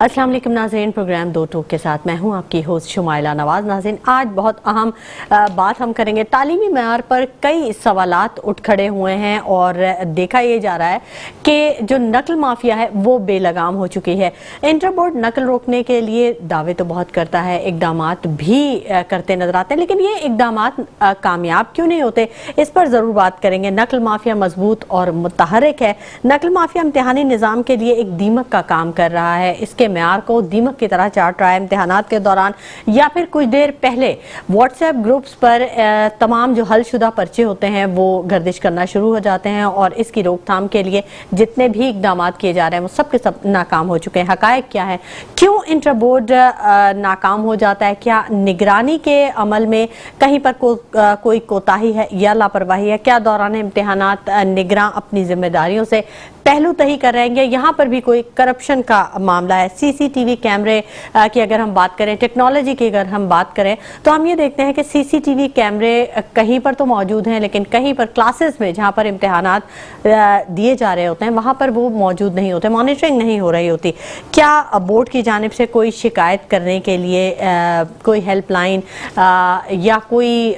अस्सलाम वालेकुम नाज़रीन, प्रोग्राम दो टूक के साथ मैं हूं आपकी होस्ट शुमाइला नवाज़। नाज़रीन, आज बहुत अहम बात हम करेंगे। तालीमी मयार पर कई सवालात उठ खड़े हुए हैं और देखा ये जा रहा है कि जो नकल माफिया है वो बेलगाम हो चुकी है। इंटर बोर्ड नकल रोकने के लिए दावे तो बहुत करता है, इकदामात भी करते नजर आते हैं, लेकिन ये इकदामात कामयाब क्यों नहीं होते, इस पर ज़रूर बात करेंगे। नकल माफिया मजबूत और मुतहर्रिक है। नकल माफिया इम्तिहानी निज़ाम के लिए एक दीमक का काम कर रहा है, इसके म्यार को दीमक की तरह चाट रहा है। इम्तिहानात के दौरान या फिर कुछ देर पहले व्हाट्सएप ग्रुप्स पर तमाम जो हलशुदा पर्चे होते हैं वो गर्दिश करना शुरू हो जाते हैं और इसकी रोकथाम के लिए जितने भी इकदाम किए जा रहे हैं वो सब के सब नाकाम हो चुके हैं। हकायक क्या है, क्यों इंटर बोर्ड नाकाम हो जाता है, क्या निगरानी के अमल में कहीं पर कोई कोताही है या लापरवाही है, क्या दौरान इम्तिहानात निगरां अपनी जिम्मेदारियों से पहलू तही कर रहेंगे, यहाँ पर भी कोई करप्शन का मामला है। सीसीटीवी कैमरे की अगर हम बात करें, टेक्नोलॉजी की अगर हम बात करें, तो हम ये देखते हैं कि सीसीटीवी कैमरे कहीं पर तो मौजूद हैं, लेकिन कहीं पर क्लासेस में जहाँ पर इम्तिहानात दिए जा रहे होते हैं वहाँ पर वो मौजूद नहीं होते, मॉनिटरिंग नहीं हो रही होती। क्या बोर्ड की जानिब से कोई शिकायत करने के लिए कोई हेल्पलाइन या कोई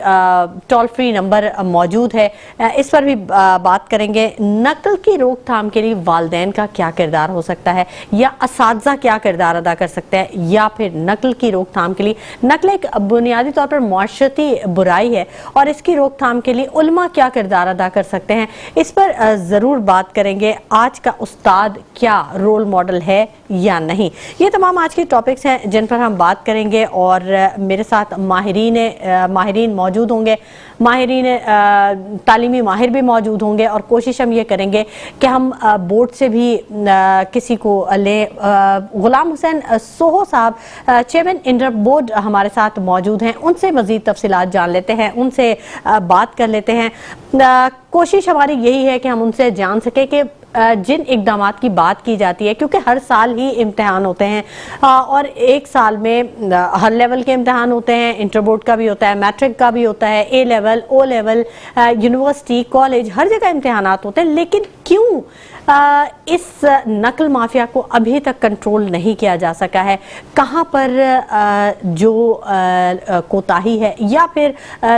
टोल फ्री नंबर मौजूद है, इस पर भी बात करेंगे। नकल की रोकथाम के लिए वालिदैन का क्या किरदार हो सकता है या असातिज़ा क्या किरदार अदा कर सकते हैं, या फिर नकल की रोकथाम के लिए, नकल एक बुनियादी तौर पर मुआशरती बुराई है और इसकी रोकथाम के लिए उलमा क्या किरदार अदा कर सकते हैं, इस पर ज़रूर बात करेंगे। आज का उस्ताद क्या रोल मॉडल है या नहीं, ये तमाम आज के टॉपिक्स हैं जिन पर हम बात करेंगे और मेरे साथ माहिरीन मौजूद होंगे, माहिरीन तालीमी माहिर भी मौजूद होंगे और कोशिश हम ये करेंगे कि हम बोर्ड से भी किसी को लें। गुलाम हुसैन सोहो साहब चेयरमैन इंटर बोर्ड हमारे साथ मौजूद हैं, उनसे मज़ीद तफसीलात जान लेते हैं, उनसे बात कर लेते हैं। कोशिश हमारी यही है कि हम उनसे जान सके कि जिन इकदामात की बात की जाती है, क्योंकि हर साल ही इम्तिहान होते हैं और एक साल में हर लेवल के इम्तिहान होते हैं, इंटर बोर्ड का भी होता है, मैट्रिक का भी होता है, A level, O level, university, college, हर जगह इम्तिहानात होते हैं, लेकिन क्यों इस नकल माफिया को अभी तक कंट्रोल नहीं किया जा सका है? कहाँ पर जो कोताही है या फिर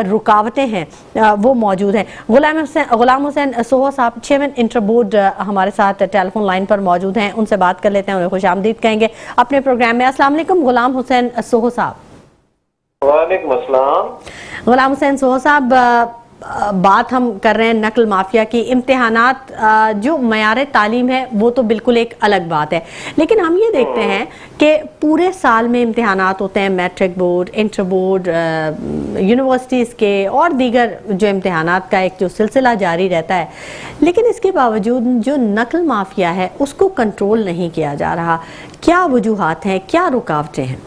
रुकावटें हैं वो मौजूद हैं? गुलाम हुसैन सोहो साहब चेयरमैन इंटर बोर्ड हमारे साथ टेलीफोन लाइन पर मौजूद हैं, उनसे बात कर लेते हैं, उन्हें खुश आमदीद कहेंगे अपने प्रोग्राम में। अस्सलाम वालेकुम गुलाम हुसैन सोहो साहब। वालेकुम अस्सलाम। गुलाम हुसैन सोहो साहब, बात हम कर रहे हैं नकल माफिया की। इम्तिहानात जो मयार तालीम है वो तो बिल्कुल एक अलग बात है, लेकिन हम ये देखते हैं कि पूरे साल में इम्तिहानात होते हैं, matric board, inter board, universities के और दीगर जो इम्तिहानात का एक जो सिलसिला जारी रहता है, लेकिन इसके बावजूद जो नकल माफिया है उसको कंट्रोल नहीं किया जा रहा। क्या वजूहात हैं, क्या रुकावटें हैं?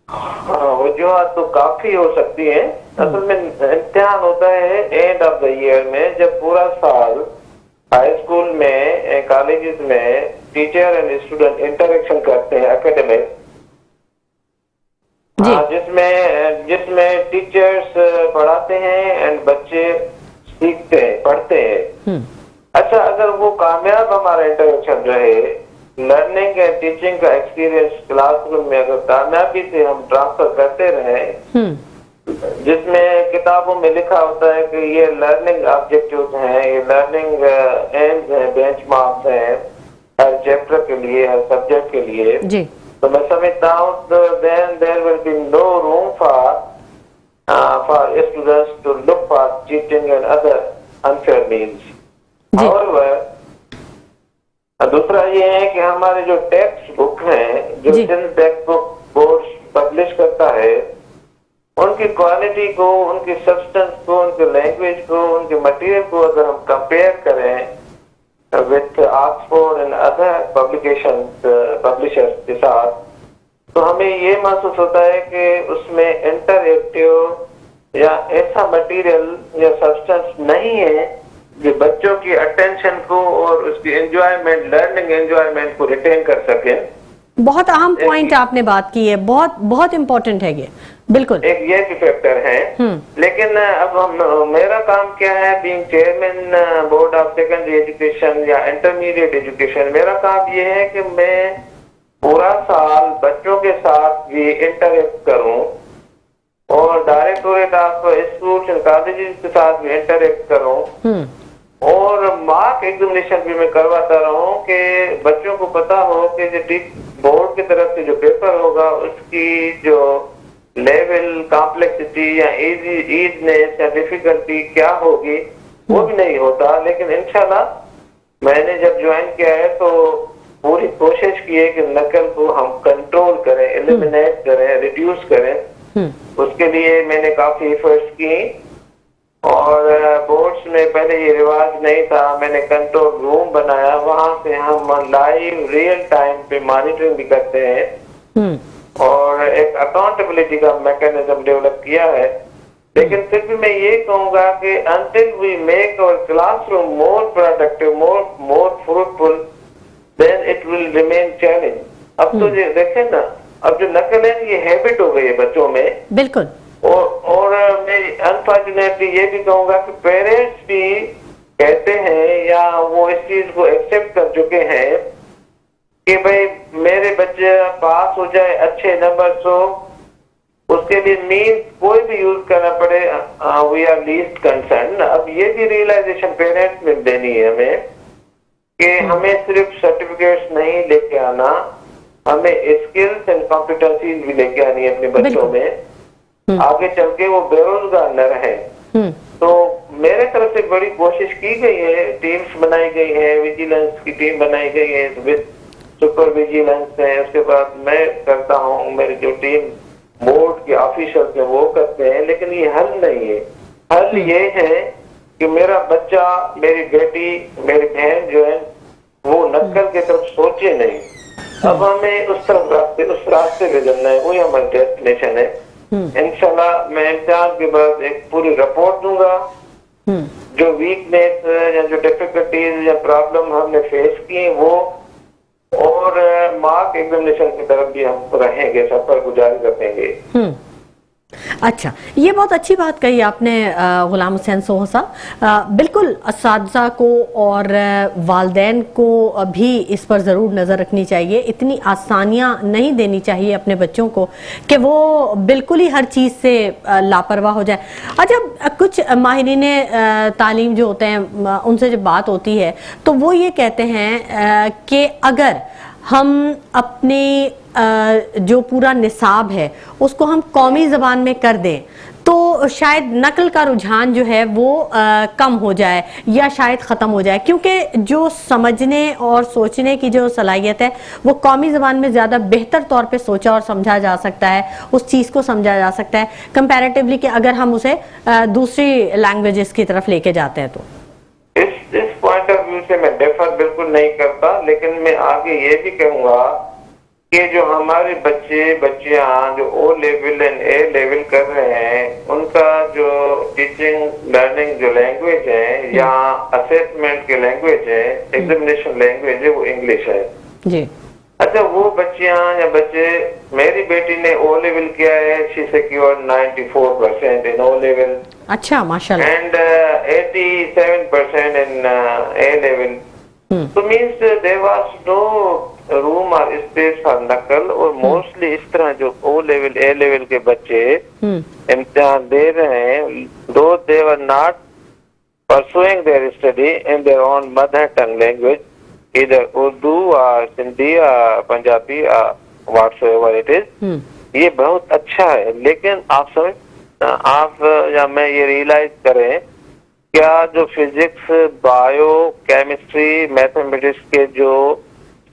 वजूहात तो काफी हो सकती है। असल में इम्तिहान होता है एंड ऑफ द ईयर में, जब पूरा साल हाई स्कूल में, कॉलेजेस में टीचर एंड स्टूडेंट इंटरेक्शन करते हैं एकेडमिक, जिसमें टीचर्स पढ़ाते हैं एंड बच्चे सीखते हैं, पढ़ते हैं। अच्छा, अगर वो कामयाब हमारा इंटरेक्शन रहे, लर्निंग एंड टीचिंग का एक्सपीरियंस क्लासरूम में अगर कामयाबी से हम ट्रांसफर करते रहे, जिसमें किताबों में लिखा होता है कि ये लर्निंग ऑब्जेक्टिव्स हैं, ये लर्निंग एम्स हैं, बेंचमार्क्स हैं हर चैप्टर के लिए, हर सब्जेक्ट के लिए, तो मैं समझता हूँ then there will be no room for students to look for cheating and other unfair means. However, दूसरा ये है कि हमारे जो टेक्स्ट बुक हैं, जो जिन टेक्स्ट बुक बोर्ड पब्लिश करता है, उनकी क्वालिटी को, उनकी सब्सटेंस को, उनके लैंग्वेज को, उनके मटेरियल को अगर हम कंपेयर करें with Oxford and other publishers के साथ, तो हमें ये महसूस होता है कि उसमें इंटरएक्टिव या ऐसा मटेरियल या सब्सटेंस नहीं है जो बच्चों की अटेंशन को और उसकी एंजॉयमेंट, लर्निंग एंजॉयमेंट को रिटेन कर सके। बहुत अहम पॉइंट आपने बात की है, बहुत बहुत इम्पोर्टेंट है ये, बिल्कुल एक ये फैक्टर है। लेकिन अब मेरा काम क्या है, being chairman board of secondary education या इंटरमीडिएट एजुकेशन, मेरा काम ये है कि मैं पूरा साल साथ भी इंटरेक्ट करूं और directorate of schools and colleges के साथ भी इंटरेक्ट करूं और मार्क एग्जामिनेशन भी मैं करवाता रहूं कि बच्चों को पता हो कि जो बोर्ड की तरफ से जो पेपर होगा उसकी जो लेवल कॉम्प्लेक्सिटी या ईजीनेस या डिफिकल्टी क्या होगी वो भी नहीं होता। लेकिन इंशाल्लाह मैंने जब ज्वाइन किया है तो पूरी कोशिश की है कि नकल को हम कंट्रोल करें, एलिमिनेट करें, रिड्यूस करें। उसके लिए मैंने काफी एफर्ट्स की और बोर्ड्स में पहले ये रिवाज नहीं था, मैंने कंट्रोल रूम बनाया, वहां से हम लाइव रियल टाइम पे मॉनिटरिंग भी करते हैं और एक अकाउंटेबिलिटी का मैकेनिज्म डेवलप किया है। लेकिन फिर भी मैं ये कहूंगा कि until we make our classroom more productive, more fruitful, then it will remain challenge। अब तो ये देखें ना, अब जो नकल है ये हैबिट हो गई है बच्चों में। बिल्कुल। और मैं अनफॉर्चुनेटली ये भी कहूंगा कि पेरेंट्स भी कहते हैं या वो इस चीज को एक्सेप्ट कर चुके हैं कि भाई मेरे बच्चे पास हो जाए, अच्छे नंबर हो, उसके लिए मीन कोई भी यूज करना पड़े, वी आर लीस्ट कंसर्न। अब ये भी रियलाइजेशन पेरेंट्स में देनी है हमें कि हमें सिर्फ सर्टिफिकेट्स नहीं लेके आना, हमें स्किल्स एंड कॉम्पिटेंसीज भी लेके आनी है अपने बच्चों में, आगे चल के वो बेरोजगार न रहे। तो मेरे तरफ से बड़ी कोशिश की गई है, टीम्स बनाई गई है, विजिलेंस की टीम बनाई गई है विद सुपर विजिलेंस है, उसके बाद मैं करता हूँ, मेरी जो टीम बोर्ड के ऑफिशियल्स हैं वो करते हैं। लेकिन ये हल नहीं है। हल ये है कि मेरा बच्चा, मेरी बेटी, मेरी बहन जो है वो नकल की तरफ सोचे नहीं। अब हमें उस रास्ते पे चलना है, वही हमारा डेस्टिनेशन है। इंशाल्लाह मैं इम्तिहान के बाद एक पूरी रिपोर्ट दूंगा, जो वीकनेस या जो डिफिकल्टीज या प्रॉब्लम हमने फेस की वो, और मार्क एग्जामिनेशन की तरफ भी हम रहेंगे, सफर गुजारी रखेंगे। अच्छा, ये बहुत अच्छी बात कही आपने गुलाम हुसैन सोह साहब। बिल्कुल असातिज़ा को और वालिदैन को भी इस पर ज़रूर नज़र रखनी चाहिए। इतनी आसानियाँ नहीं देनी चाहिए अपने बच्चों को कि वो बिल्कुल ही हर चीज़ से लापरवाह हो जाए। अच्छा, कुछ माहिरीन तालीम जो होते हैं उनसे जब बात होती है तो वो ये कहते हैं कि अगर हम अपने जो पूरा निसाब है उसको हम कौमी ज़बान में कर दें तो शायद नकल का रुझान जो है वो कम हो जाए या शायद ख़त्म हो जाए, क्योंकि जो समझने और सोचने की जो सलाहियत है वो कौमी ज़बान में ज़्यादा बेहतर तौर पे सोचा और समझा जा सकता है, उस चीज़ को समझा जा सकता है कंपैरेटिवली कि अगर हम उसे दूसरी लैंग्वेजेस की तरफ लेके जाते हैं। तो इस पॉइंट ऑफ व्यू से मैं डिफर बिल्कुल नहीं करता, लेकिन मैं आगे ये भी कहूँगा कि जो हमारे बच्चियां जो O level and A level कर रहे हैं उनका जो टीचिंग लर्निंग जो लैंग्वेज है या असेसमेंट की लैंग्वेज है, एग्जामिनेशन लैंग्वेज है, वो इंग्लिश है जी। अच्छा, वो बच्चियां या बच्चे, मेरी बेटी ने ओ लेवल किया है, she secured 94% in O level. अच्छा, माशाल्लाह। And 87% in A level. तो means there was no room और स्पेस फॉर नकल। और मोस्टली इस तरह जो ओ लेवल ए लेवल के बच्चे इम्तिहान दे रहे हैं, though they were not pursuing their study in their own mother tongue language, either Urdu or Sindhi or Punjabi or whatsoever it is, ये बहुत अच्छा है। लेकिन आप या मैं ये रियलाइज करें, क्या जो फिजिक्स, बायो, केमिस्ट्री, मैथमेटिक्स के जो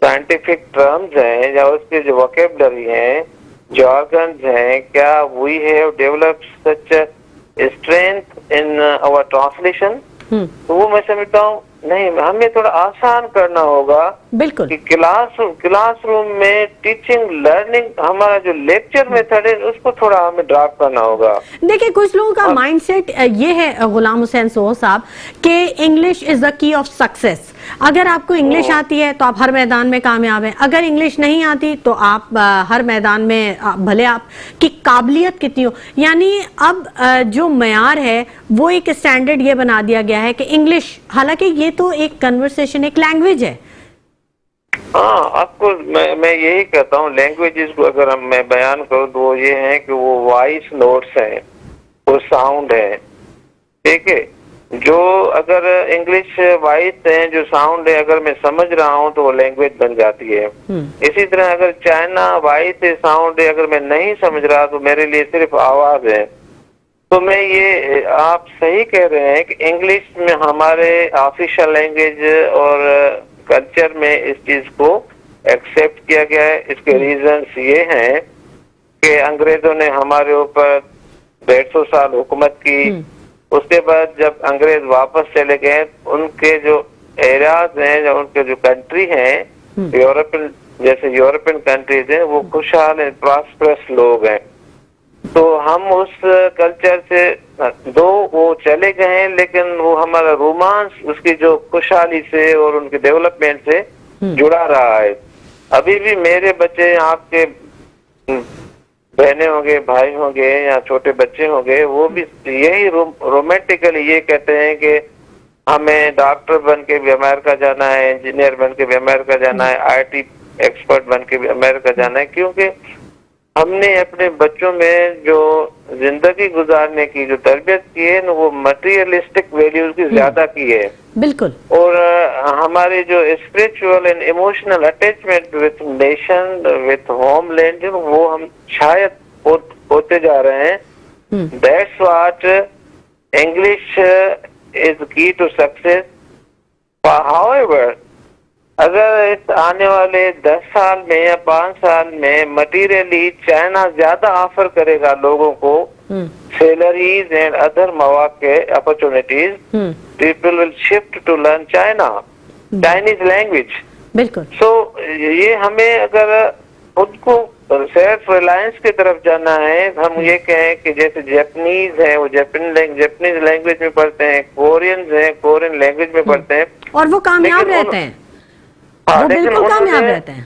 साइंटिफिक टर्म्स हैं या उसके जो वोकेबलरी हैं, jargons हैं, क्या we have developed such a strength in our translation? तो वो मैं समझता हूँ नहीं, हमें थोड़ा आसान करना होगा। बिल्कुल कि क्लासरूम में टीचिंग लर्निंग हमारा जो लेक्चर मेथड है उसको थोड़ा हमें ड्रॉप करना होगा। देखिए, कुछ लोगों का माइंडसेट ये है गुलाम हुसैन सोह साहब कि English is the key of success. अगर आपको इंग्लिश आती है तो आप हर मैदान में कामयाब हैं, अगर इंग्लिश नहीं आती तो आप हर मैदान में भले आपकी काबिलियत कितनी हो। यानी अब जो मयार है वो एक स्टैंडर्ड ये बना दिया गया है कि इंग्लिश, हालांकि ये तो एक कन्वर्सेशन, एक लैंग्वेज है, ہاں آپ کو میں یہی کہتا ہوں، لینگویجز کو اگر میں بیان کروں تو وہ یہ ہے کہ وہ وائس نوٹس ہیں، وہ ساؤنڈ ہے، ٹھیک ہے. جو اگر انگلش وائس ہے، جو ساؤنڈ ہے، اگر میں سمجھ رہا ہوں تو وہ لینگویج بن جاتی ہے. اسی طرح اگر چائنا وائس ہے، ساؤنڈ ہے، اگر میں نہیں سمجھ رہا تو میرے لیے صرف آواز ہے. تو میں یہ آپ صحیح کہہ رہے ہیں کہ انگلش میں ہمارے آفیشیل لینگویج اور کلچر میں اس چیز کو ایکسیپٹ کیا گیا ہے. اس کے ریزنز یہ ہیں کہ انگریزوں نے ہمارے اوپر 150 سال حکومت کی. اس کے بعد جب انگریز واپس چلے گئے، ان کے جو ایریاز ہیں، ان کے جو کنٹری ہیں، یورپین جیسے یورپین کنٹریز ہیں، وہ خوشحال ہیں، پراسپرس لوگ ہیں. تو ہم اس کلچر سے دو وہ چلے گئے ہیں، لیکن وہ ہمارا رومانس اس کی جو خوشحالی سے اور ان کے ڈیولپمنٹ سے جڑا رہا ہے. ابھی بھی میرے بچے، آپ کے بہنیں ہوں گے، بھائی ہوں گے یا چھوٹے بچے ہوں گے، وہ بھی یہی رومانٹیکلی یہ کہتے ہیں کہ ہمیں ڈاکٹر بن کے بھی امریکہ جانا ہے، انجینئر بن کے بھی امریکہ جانا ہے، آئی ٹی ایکسپرٹ بن کے بھی امریکہ جانا ہے. کیونکہ ہم نے اپنے بچوں میں جو زندگی گزارنے کی جو تربیت کی ہے نا، وہ مٹیریلسٹک ویلیوز کی زیادہ کی ہے. بالکل. اور ہماری جو spiritual and emotional attachment with nation, with homeland, وہ ہم شاید ہوتے جا رہے ہیں. دیٹس واٹ انگلش از کی ٹو سکسیس. however اگر اس آنے والے 10 سال میں یا 5 سال میں مٹیریلی چائنا زیادہ آفر کرے گا لوگوں کو سیلریز اینڈ ادر مواقع opportunities, people will shift to learn Chinese language. بالکل. سو یہ ہمیں اگر خود کو سیلف ریلائنس کی طرف جانا ہے، ہم یہ کہیں کہ جیسے جیپنیز ہیں، وہ جیپنیز لینگویج میں پڑھتے ہیں، کورینز ہیں، کورین لینگویج میں پڑھتے ہیں، اور وہ کامیاب رہتے ہیں. وہ بالکل کامیاب رہتے ہیں.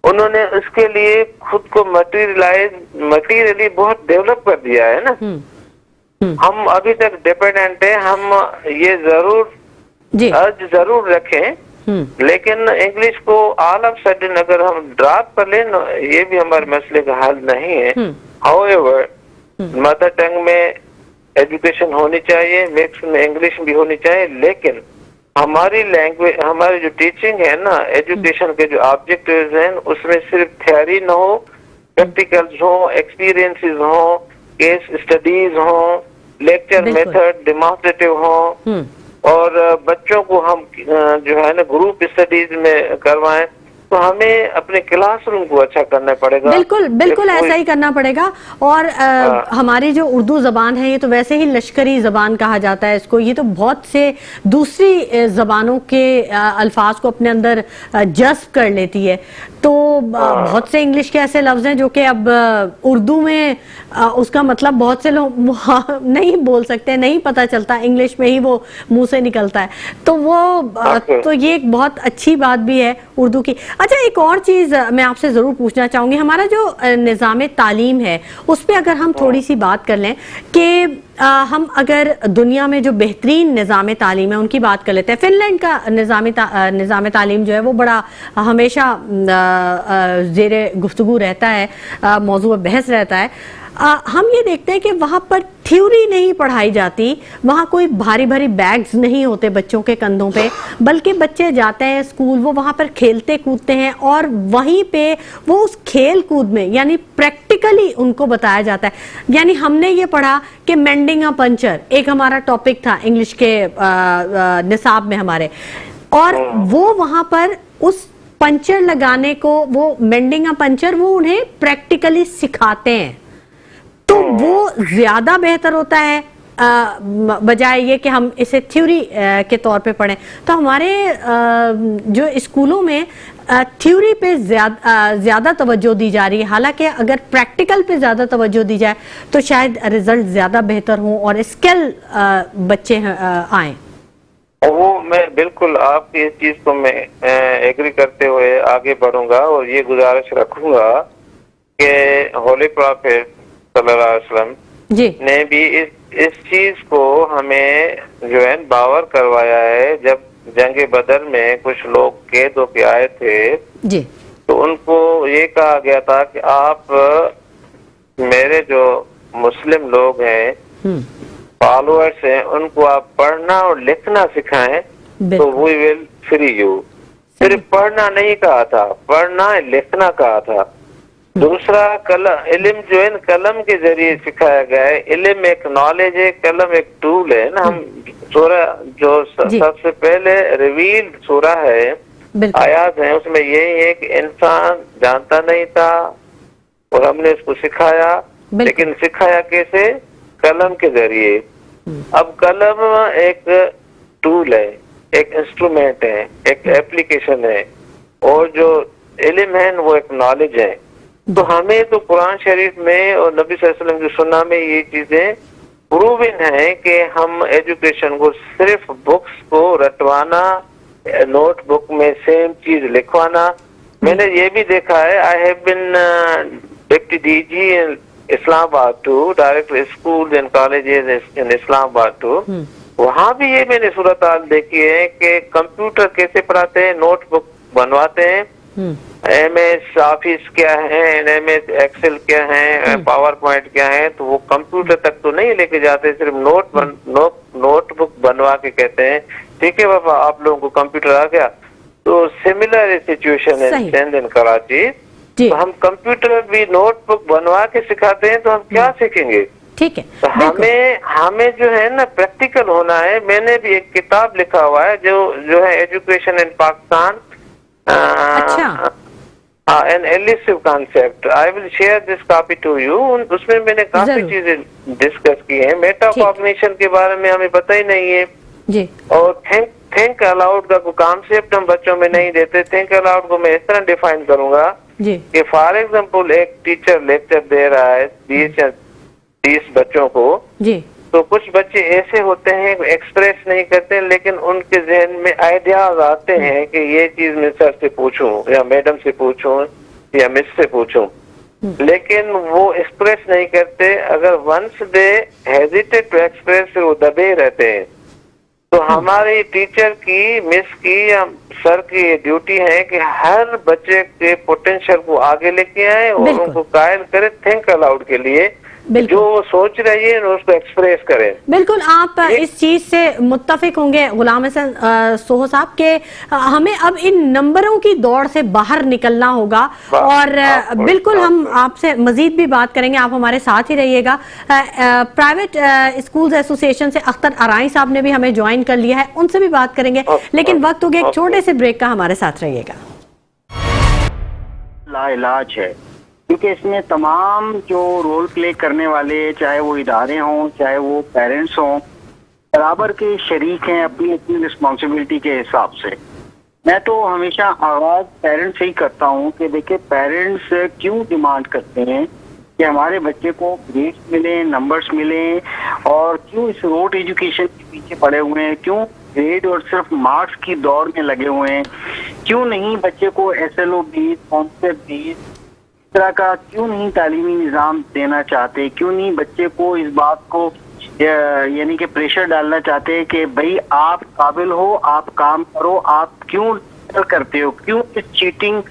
انہوں نے اس کے لیے خود کو مٹیریلی بہت ڈیولپ کر دیا ہے نا. ہم ابھی تک ڈیپینڈنٹ ہیں. ہم یہ ضرور رکھیں، لیکن انگلش کو آل آف سڈن اگر ہم ڈراپ کر لیں، یہ بھی ہمارے مسئلے کا حل نہیں ہے. however مدر ٹنگ میں ایجوکیشن ہونی چاہیے، مکس میں انگلش بھی ہونی چاہیے، لیکن ہماری لینگویج، ہماری جو ٹیچنگ ہے نا، ایجوکیشن کے جو آبجیکٹیوز ہیں، اس میں صرف تھیوری نہ ہو، پریکٹیکلز ہوں، ایکسپیرینسز ہوں، کیس اسٹڈیز ہوں، لیکچر میتھڈ ڈیمانسٹریٹو ہوں، اور بچوں کو ہم جو ہے نا گروپ اسٹڈیز میں کروائیں. تو ہمیں اپنے کلاس روم کو اچھا کرنا پڑے گا. بالکل ایسا ہی کرنا پڑے گا. اور ہماری جو اردو زبان ہے، یہ تو ویسے ہی لشکری زبان کہا جاتا ہے اس کو. یہ تو بہت سے دوسری زبانوں کے الفاظ کو اپنے اندر جذب کر لیتی ہے. تو بہت سے انگلش کے ایسے لفظ ہیں جو کہ اب اردو میں اس کا مطلب بہت سے لوگ نہیں بول سکتے، نہیں پتہ چلتا، انگلش میں ہی وہ منہ سے نکلتا ہے. تو یہ ایک بہت اچھی بات بھی ہے اردو کی. اچھا، ایک اور چیز میں آپ سے ضرور پوچھنا چاہوں گی. ہمارا جو نظام تعلیم ہے اس پہ اگر ہم تھوڑی سی بات کر لیں کہ ہم اگر دنیا میں جو بہترین نظام تعلیم ہے ان کی بات کر لیتے ہیں. فن لینڈ کا نظام تعلیم جو ہے وہ بڑا ہمیشہ زیر گفتگو رہتا ہے، موضوع بحث رہتا ہے. ہم یہ دیکھتے ہیں کہ وہاں پر تھیوری نہیں پڑھائی جاتی، وہاں کوئی بھاری بھاری بیگز نہیں ہوتے بچوں کے کندھوں پہ، بلکہ بچے جاتے ہیں اسکول، وہ وہاں پر کھیلتے کودتے ہیں، اور وہیں پہ وہ اس کھیل کود میں یعنی پریکٹیکلی ان کو بتایا جاتا ہے. یعنی ہم نے یہ پڑھا کہ مینڈنگ اے پنچر ایک ہمارا ٹاپک تھا انگلش کے نصاب میں ہمارے، اور وہ وہاں پر اس پنچر لگانے کو، وہ مینڈنگ اے پنچر، وہ انہیں پریکٹیکلی سکھاتے ہیں. تو وہ زیادہ بہتر ہوتا ہے بجائے یہ کہ ہم اسے تھیوری کے طور پہ پڑھیں. تو ہمارے جو اسکولوں میں تھیوری پہ زیادہ توجہ دی جا رہی ہے، حالانکہ اگر پریکٹیکل پہ زیادہ توجہ دی جائے تو شاید رزلٹ زیادہ بہتر ہوں اور اسکل بچے آئیں. وہ میں بالکل آپ کی اس چیز کو میں ایگری کرتے ہوئے آگے بڑھوں گا، اور یہ گزارش رکھوں گا کہ ہولی پرافٹ صلی اللہ علیہ وسلم نے بھی اس چیز کو ہمیں جو ہے باور کروایا ہے. جب जंग बदर में कुछ लोग कैद होके आए थे, जी तो उनको ये कहा गया था कि आप मेरे जो मुस्लिम लोग हैं, फॉलोअर्स हैं, उनको आप पढ़ना और लिखना सिखाएं, तो बिल्कुल वी विल फ्री यू। सिर्फ पढ़ना नहीं कहा था, पढ़ना लिखना कहा था। दूसरा, कलम, इल्म जो है कलम के जरिए सिखाया गया है। इल्म एक नॉलेज है, कलम एक टूल है ना। हम सूरह जो सबसे पहले रिवील सूरह है, बिल्कुल आयात है, उसमें यही है कि इंसान जानता नहीं था और हमने उसको सिखाया, लेकिन सिखाया कैसे? कलम के जरिए। अब कलम एक टूल है, एक इंस्ट्रूमेंट है, एक एप्लीकेशन है, और जो इल्म है वो एक नॉलेज है। तो हमें तो कुरान शरीफ में और नबी सल्लल्लाहु अलैहि वसल्लम की सुन्ना में ये चीजें प्रूवन है कि हम एजुकेशन को सिर्फ बुक्स को रटवाना, नोटबुक में सेम चीज लिखवाना। मैंने ये भी देखा है, I have been deputy DG in Islamabad too, director school and colleges in Islamabad too. वहाँ भी ये मैंने सूरत हाल देखी है कि कंप्यूटर कैसे पढ़ाते हैं, नोटबुक बनवाते हैं, MS ऑफिस क्या है, MS एक्सेल क्या है, पावर पॉइंट क्या है, तो वो कंप्यूटर तक तो नहीं लेके जाते, सिर्फ नोटबुक बनवा के कहते हैं ठीक है बाबा आप लोगों को कंप्यूटर आ गया। तो सिमिलर सिचुएशन है सिंध एंड कराची। तो हम कंप्यूटर भी नोटबुक बनवा के सिखाते हैं, तो हम क्या सीखेंगे? ठीक है, तो हमें जो है ना प्रैक्टिकल होना है। मैंने भी एक किताब लिखा हुआ है जो है एजुकेशन इन पाकिस्तान, अच्छा, an elusive concept. I will share this copy to you. उसमें मैंने काफी चीजें डिस्कस की हैं। मेटाकॉग्निशन के बारे में हमें पता ही नहीं है जी। और थिंक अलाउड का कॉन्सेप्ट हम बच्चों में नहीं देते। थिंक अलाउड को मैं इस तरह डिफाइन करूंगा कि फॉर एग्जाम्पल एक टीचर लेक्चर दे रहा है 20 बच्चों को जी, तो कुछ बच्चे ऐसे होते हैं एक्सप्रेस नहीं करते, लेकिन उनके जहन में आइडियाज आते हैं कि ये चीज मैं सर से पूछूं या मैडम से पूछूं या मिस से पूछूं, लेकिन वो एक्सप्रेस नहीं करते। अगर once they hesitate to express, फिर वो दबे रहते हैं। तो हमारी टीचर की, मिस की या सर की ये ड्यूटी है कि हर बच्चे के पोटेंशियल को आगे लेके आए और उनको कायल करे थिंक अलाउड के लिए, जो वो सोच रही है उसको एक्सप्रेस करें। बिल्कुल, आप इस चीज से मुत्तफिक होंगे गुलाम हसन सोहो साहब के हमें अब इन नंबरों की दौड़ से बाहर निकलना होगा और बिल्कुल हम आपसे मजीद भी बात करेंगे, आप हमारे साथ ही रहिएगा। प्राइवेट स्कूल्स एसोसिएशन से अख्तर अराई साहब ने भी हमें ज्वाइन कर लिया है, उनसे भी बात करेंगे, लेकिन वक्त हो गया एक छोटे से ब्रेक का, हमारे साथ रहिएगा। लाइलाज है क्योंकि इसमें तमाम जो रोल प्ले करने वाले, चाहे वो इदारे हों चाहे वो पेरेंट्स हों, बराबर के शरीक हैं अपनी अपनी रिस्पॉन्सिबिलिटी के हिसाब से। मैं तो हमेशा आवाज़ पेरेंट्स से ही करता हूँ कि देखिए पेरेंट्स क्यों डिमांड करते हैं कि हमारे बच्चे को ग्रेड्स मिले, नंबर्स मिले, और क्यों इस रोड एजुकेशन के पीछे पड़े हुए हैं, क्यों ग्रेड और सिर्फ मार्क्स की दौड़ में लगे हुए हैं, क्यों नहीं बच्चे को SLO बेस्ड, कॉन्सेप्ट बेस्ड तरह का क्यों नहीं तालीमी निज़ाम देना चाहते, क्यों नहीं बच्चे को इस बात को यानी कि प्रेशर डालना चाहते हैं कि भाई आप काबिल हो, आप काम करो, आप क्यों करते हो, क्यों इस चीटिंग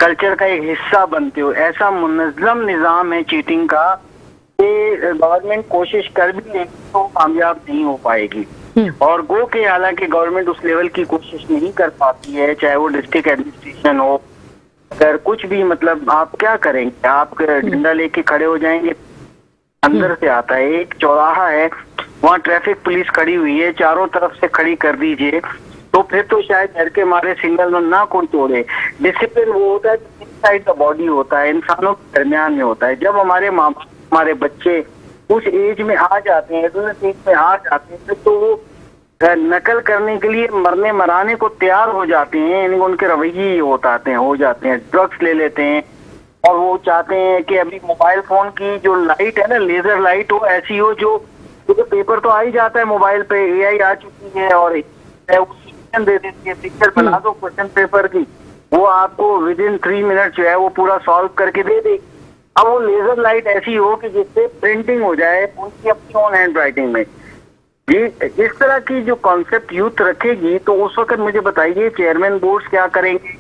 कल्चर का एक हिस्सा बनते हो। ऐसा मुनज़्ज़म निज़ाम है चीटिंग का कि गवर्नमेंट कोशिश कर भी लेगी तो कामयाब नहीं हो पाएगी, और गो के हालांकि गवर्नमेंट उस लेवल की कोशिश नहीं कर पाती है, चाहे वो डिस्ट्रिक्ट एडमिनिस्ट्रेशन हो, अगर कुछ भी मतलब आप क्या करेंगे, आप डंडा लेके खड़े हो जाएंगे। अंदर से आता है, एक चौराहा है वहाँ ट्रैफिक पुलिस खड़ी हुई है, चारों तरफ से खड़ी कर दीजिए, तो फिर तो शायद डर के मारे सिग्नल ना कोई तोड़े। डिसिप्लिन वो होता है इनसाइड द बॉडी होता है, इंसानों के दरमियान में होता है। जब हमारे माँ बाप, हमारे बच्चे उस एज में आ जाते हैं, एडोलेसेंस एज में आ जाते हैं, तो वो नकल करने के लिए मरने मराने को तैयार हो जाते हैं, यानी उनके रवैये हो जाते हैं, ड्रग्स ले लेते हैं, और वो चाहते हैं कि अभी मोबाइल फोन की जो लाइट है ना, लेजर लाइट हो, ऐसी हो जो पेपर तो आ ही जाता है मोबाइल पे, AI आ चुकी है और दे देती है, पिक्चर बना दो क्वेश्चन पेपर की, वो आपको विद इन 3 मिनट जो है वो पूरा सॉल्व करके दे देगी। अब वो लेजर लाइट ऐसी हो कि जिससे प्रिंटिंग हो जाए उनकी अपनी ओन हैंड राइटिंग में, جی اس طرح کی جو کانسیپٹ یوتھ رکھے گی تو اس وقت مجھے بتائیے چیئرمین بورڈز کیا کریں گے,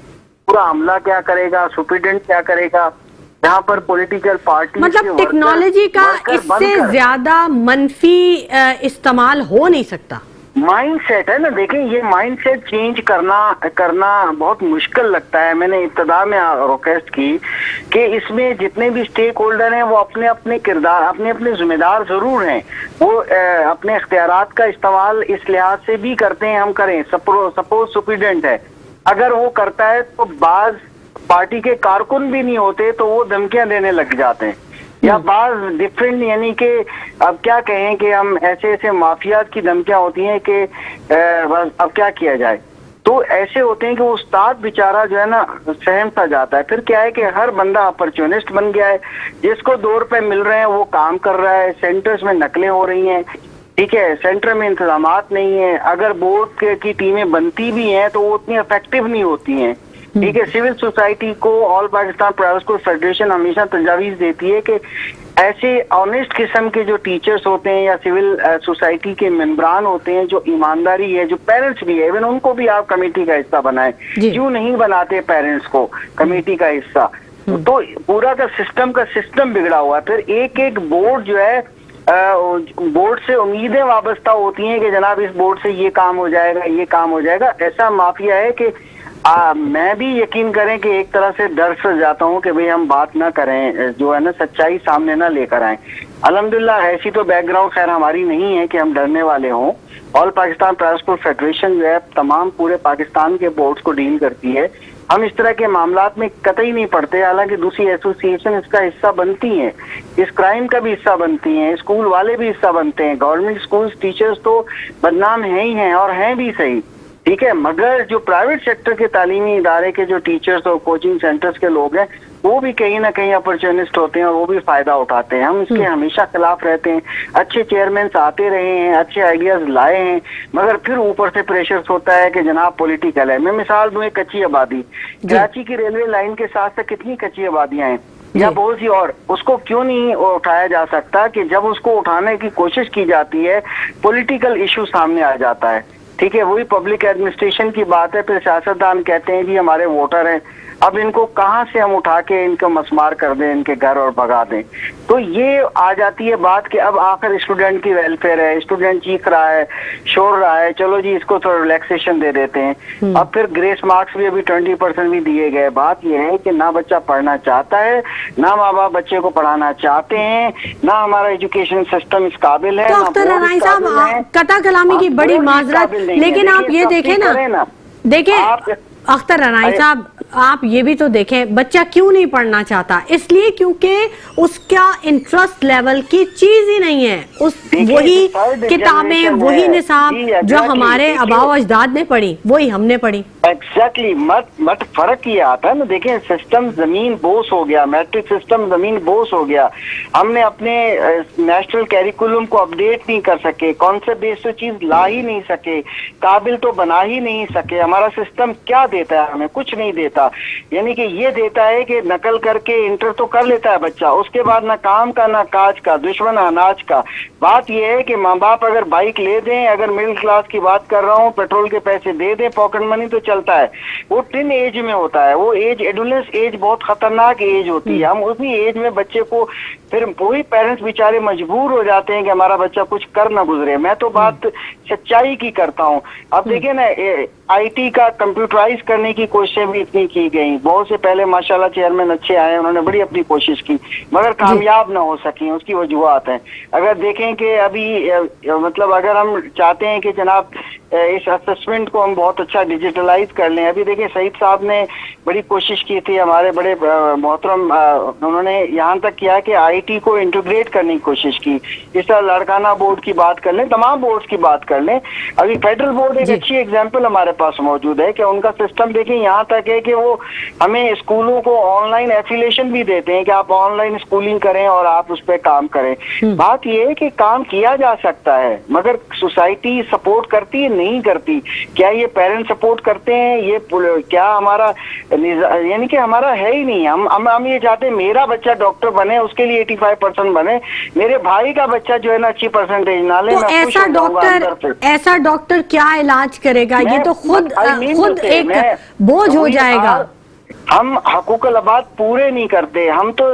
پورا عملہ کیا کرے گا, سپرنٹینڈنٹ کیا کرے گا, یہاں پر پولیٹیکل پارٹی مطلب ٹیکنالوجی کا اس سے زیادہ منفی استعمال ہو نہیں سکتا. مائنڈ سیٹ ہے نا, دیکھیں یہ مائنڈ سیٹ چینج کرنا بہت مشکل لگتا ہے. میں نے ابتدا میں ریکویسٹ کی کہ اس میں جتنے بھی اسٹیک ہولڈر ہیں وہ اپنے اپنے کردار اپنے ذمہ دار ضرور ہیں, وہ اپنے اختیارات کا استعمال اس لحاظ سے بھی کرتے ہیں, ہم کریں. سپوز سپرنٹینڈنٹ ہے, اگر وہ کرتا ہے تو بعض پارٹی کے کارکن بھی نہیں ہوتے تو وہ دھمکیاں دینے لگ جاتے ہیں, یا بعض ڈفرینٹ یعنی کہ اب کیا کہیں کہ ہم ایسے مافیات کی دھمکیاں ہوتی ہیں کہ اب کیا کیا جائے. تو ایسے ہوتے ہیں کہ وہ استاد بیچارہ جو ہے نا سہم سا جاتا ہے. پھر کیا ہے کہ ہر بندہ اپرچونسٹ بن گیا ہے, جس کو 2 روپے مل رہے ہیں وہ کام کر رہا ہے. سینٹرز میں نقلیں ہو رہی ہیں, ٹھیک ہے, سینٹر میں انتظامات نہیں ہیں. اگر بورڈ کی ٹیمیں بنتی بھی ہیں تو وہ اتنی افیکٹو نہیں ہوتی ہیں, ٹھیک ہے. سول سوسائٹی کو آل پاکستان پرائیویٹ اسکول فیڈریشن ہمیشہ تجاویز دیتی ہے کہ ایسے آنیسٹ قسم کے جو ٹیچرز ہوتے ہیں یا سول سوسائٹی کے ممبران ہوتے ہیں, جو ایمانداری ہے, جو پیرنٹس بھی ہے, ایون ان کو بھی آپ کمیٹی کا حصہ بنائیں. کیوں نہیں بناتے پیرنٹس کو کمیٹی کا حصہ؟ تو پورا کا سسٹم بگڑا ہوا ہے. پھر ایک بورڈ جو ہے بورڈ سے امیدیں وابستہ ہوتی ہیں کہ جناب اس بورڈ سے یہ کام ہو جائے گا, یہ کام ہو جائے گا. ایسا مافیا ہے کہ میں بھی یقین کریں کہ ایک طرح سے ڈر سے جاتا ہوں کہ بھئی ہم بات نہ کریں, جو ہے نا سچائی سامنے نہ لے کر آئیں. الحمدللہ ایسی تو بیک گراؤنڈ خیر ہماری نہیں ہے کہ ہم ڈرنے والے ہوں. آل پاکستان پرائیویٹ اسکول فیڈریشن جو ہے تمام پورے پاکستان کے بورڈز کو ڈیل کرتی ہے. ہم اس طرح کے معاملات میں قطعی نہیں پڑتے, حالانکہ دوسری ایسوسیشن اس کا حصہ بنتی ہیں, اس کرائم کا بھی حصہ بنتی ہیں, اسکول والے بھی حصہ بنتے ہیں. گورنمنٹ اسکول ٹیچرز تو بدنام ہیں ہی ہیں اور ہیں بھی صحیح, ٹھیک ہے, مگر جو پرائیویٹ سیکٹر کے تعلیمی ادارے کے جو ٹیچرز اور کوچنگ سینٹرز کے لوگ ہیں وہ بھی کہیں نہ کہیں اپرچونسٹ ہوتے ہیں اور وہ بھی فائدہ اٹھاتے ہیں. ہم اس کے ہمیشہ خلاف رہتے ہیں. اچھے چیئرمینس آتے رہے ہیں, اچھے آئیڈیاز لائے ہیں, مگر پھر اوپر سے پریشرز ہوتا ہے کہ جناب پولیٹیکل ہے. میں مثال دوں, ایک کچی آبادی, کراچی کی ریلوے لائن کے ساتھ ساتھ کتنی کچی آبادیاں ہیں یا بہت سی اور, اس کو کیوں نہیں اٹھایا جا سکتا کہ جب اس کو اٹھانے کی کوشش کی جاتی ہے پولیٹیکل ایشو سامنے آ جاتا ہے, ٹھیک ہے. وہی پبلک ایڈمنسٹریشن کی بات ہے. پھر سیاستدان کہتے ہیں جی ہمارے ووٹر ہیں, اب ان کو کہاں سے ہم اٹھا کے ان کو مسمار کر دیں ان کے گھر اور بھگا دیں. تو یہ آ جاتی ہے بات کہ اب آخر اسٹوڈنٹ کی ویلفیئر ہے, اسٹوڈنٹ چیخ رہا ہے, شور رہا ہے, چلو جی اس کو تھوڑا ریلیکسیشن دے دیتے ہیں. اب پھر گریس مارکس بھی ابھی 20% بھی دیے گئے. بات یہ ہے کہ نہ بچہ پڑھنا چاہتا ہے, نہ ماں باپ بچے کو پڑھانا چاہتے ہیں, نہ ہمارا ایجوکیشن سسٹم اس قابل ہے. تو اختر رنائی صاحب قطع کلامی کی بڑی معذرت, لیکن آپ یہ دیکھیں نا, دیکھیں اختر رنائی صاحب آپ یہ بھی تو دیکھیں بچہ کیوں نہیں پڑھنا چاہتا, اس لیے کیونکہ اس کا انٹرسٹ لیول کی چیز ہی نہیں ہے. وہی کتابیں, وہی نصاب جو ہمارے آباء و اجداد نے پڑھی وہی ہم نے پڑھی. ایگزیکٹلی, مت فرق یہ آتا ہے نا. دیکھیں سسٹم زمین بوس ہو گیا, میٹرک سسٹم زمین بوس ہو گیا. ہم نے اپنے نیشنل کیریکولم کو اپڈیٹ نہیں کر سکے, کانسیپٹ بیس تو چیز لا ہی نہیں سکے, قابل تو بنا ہی نہیں سکے. ہمارا سسٹم کیا دیتا ہے ہمیں؟ کچھ نہیں دیتا. یعنی کہ یہ دیتا ہے کہ نقل کر کے انٹر تو کر لیتا ہے بچہ, اس کے بعد نہ کام کا نہ کاج کا, دشمن اناج کا. بات یہ ہے کہ ماں باپ اگر بائک لے دیں, اگر مڈل کلاس کی بات کر رہا ہوں, پیٹرول کے پیسے دے دیں, پاکٹ منی تو چلتا ہے. وہ ٹین ایج میں ہوتا ہے, وہ ایج ایڈولنس ایج بہت خطرناک ایج ہوتی ہے. ہم اسی ایج میں بچے کو, پھر وہی پیرنٹس بیچارے مجبور ہو جاتے ہیں کہ ہمارا بچہ کچھ کر نہ گزرے. میں تو بات سچائی کی کرتا ہوں. اب دیکھیں نا آئی ٹی کا کمپیوٹرائز کرنے کی کوششیں بھی اتنی کی گئی. بہت سے پہلے ماشاءاللہ چیئرمین اچھے آئے, انہوں نے بڑی اپنی کوشش کی مگر کامیاب نہ ہو سکی. اس کی وجوہات ہیں. اگر دیکھیں کہ ابھی مطلب اگر ہم چاہتے ہیں کہ جناب اس اسسمنٹ کو ہم بہت اچھا ڈیجیٹلائز کر لیں, ابھی دیکھیں سعید صاحب نے بڑی کوشش کی تھی, ہمارے بڑے محترم, انہوں نے یہاں تک کیا کہ آئی ٹی کو انٹیگریٹ کرنے کی کوشش کی. اس طرح لڑکانہ بورڈ کی بات کر لیں, تمام بورڈز کی بات کر لیں. ابھی فیڈرل بورڈ ایک اچھی ایگزامپل ہمارے پاس موجود ہے کہ ان کا سسٹم دیکھیں یہاں تک ہے کہ وہ ہمیں اسکولوں کو آن لائن ایفیلیشن بھی دیتے ہیں کہ آپ آن لائن اسکولنگ کریں اور آپ اس پہ کام کریں. بات یہ ہے کہ کام کیا جا سکتا ہے مگر سوسائٹی سپورٹ کرتی ہے نہیں کرتی. کیا یہ پیرنٹ سپورٹ کرتے ہیں؟ یہ کیا ہمارا یعنی کہ ہمارا ہے ہی نہیں. ہم یہ چاہتے ہیں میرا بچہ ڈاکٹر بنے, اس کے لیے 85% बने, मेरे भाई का बच्चा जो है ना अच्छी परसेंटेज ना ले, तो मैं खुश हो जाऊंगा अंदर से। ऐसा डॉक्टर क्या इलाज करेगा? ये तो खुद एक बोझ हो जाएगा। हम हकूकल आबाद पूरे नहीं करते, हम तो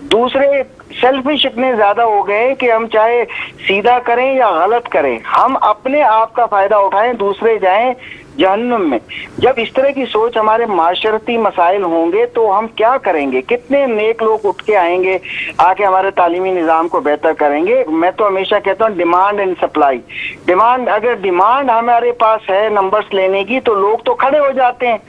दूसरे सेल्फिश इतने ज्यादा हो गए कि हम चाहे सीधा करें या गलत करें, हम अपने आप का फायदा उठाएं, दूसरे जाएं जहन्नुम में। जब इस तरह की सोच हमारे माशरती मसाइल होंगे तो हम क्या करेंगे? कितने नेक लोग उठ के आएंगे, आके हमारे तालीमी निज़ाम को बेहतर करेंगे। मैं तो हमेशा कहता हूँ डिमांड एंड सप्लाई। डिमांड, अगर डिमांड हमारे पास है नंबर्स लेने की तो लोग तो खड़े हो जाते हैं,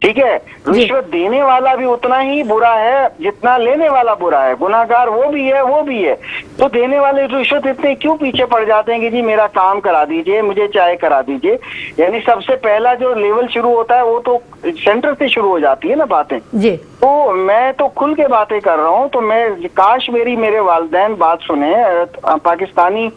ठीक है। रिश्वत देने वाला भी उतना ही बुरा है जितना लेने वाला बुरा है, गुनाहगार वो भी है, वो भी है। तो देने वाले रिश्वत इतने क्यों पीछे पड़ जाते हैं कि जी मेरा काम करा दीजिए, मुझे चाय करा दीजिए। यानी सबसे पहला जो लेवल शुरू होता है वो तो सेंटर से शुरू हो जाती है ना बातें जी। तो मैं तो खुल के बातें कर रहा हूँ, तो मैं काश मेरे वालिदैन बात सुने, पाकिस्तानी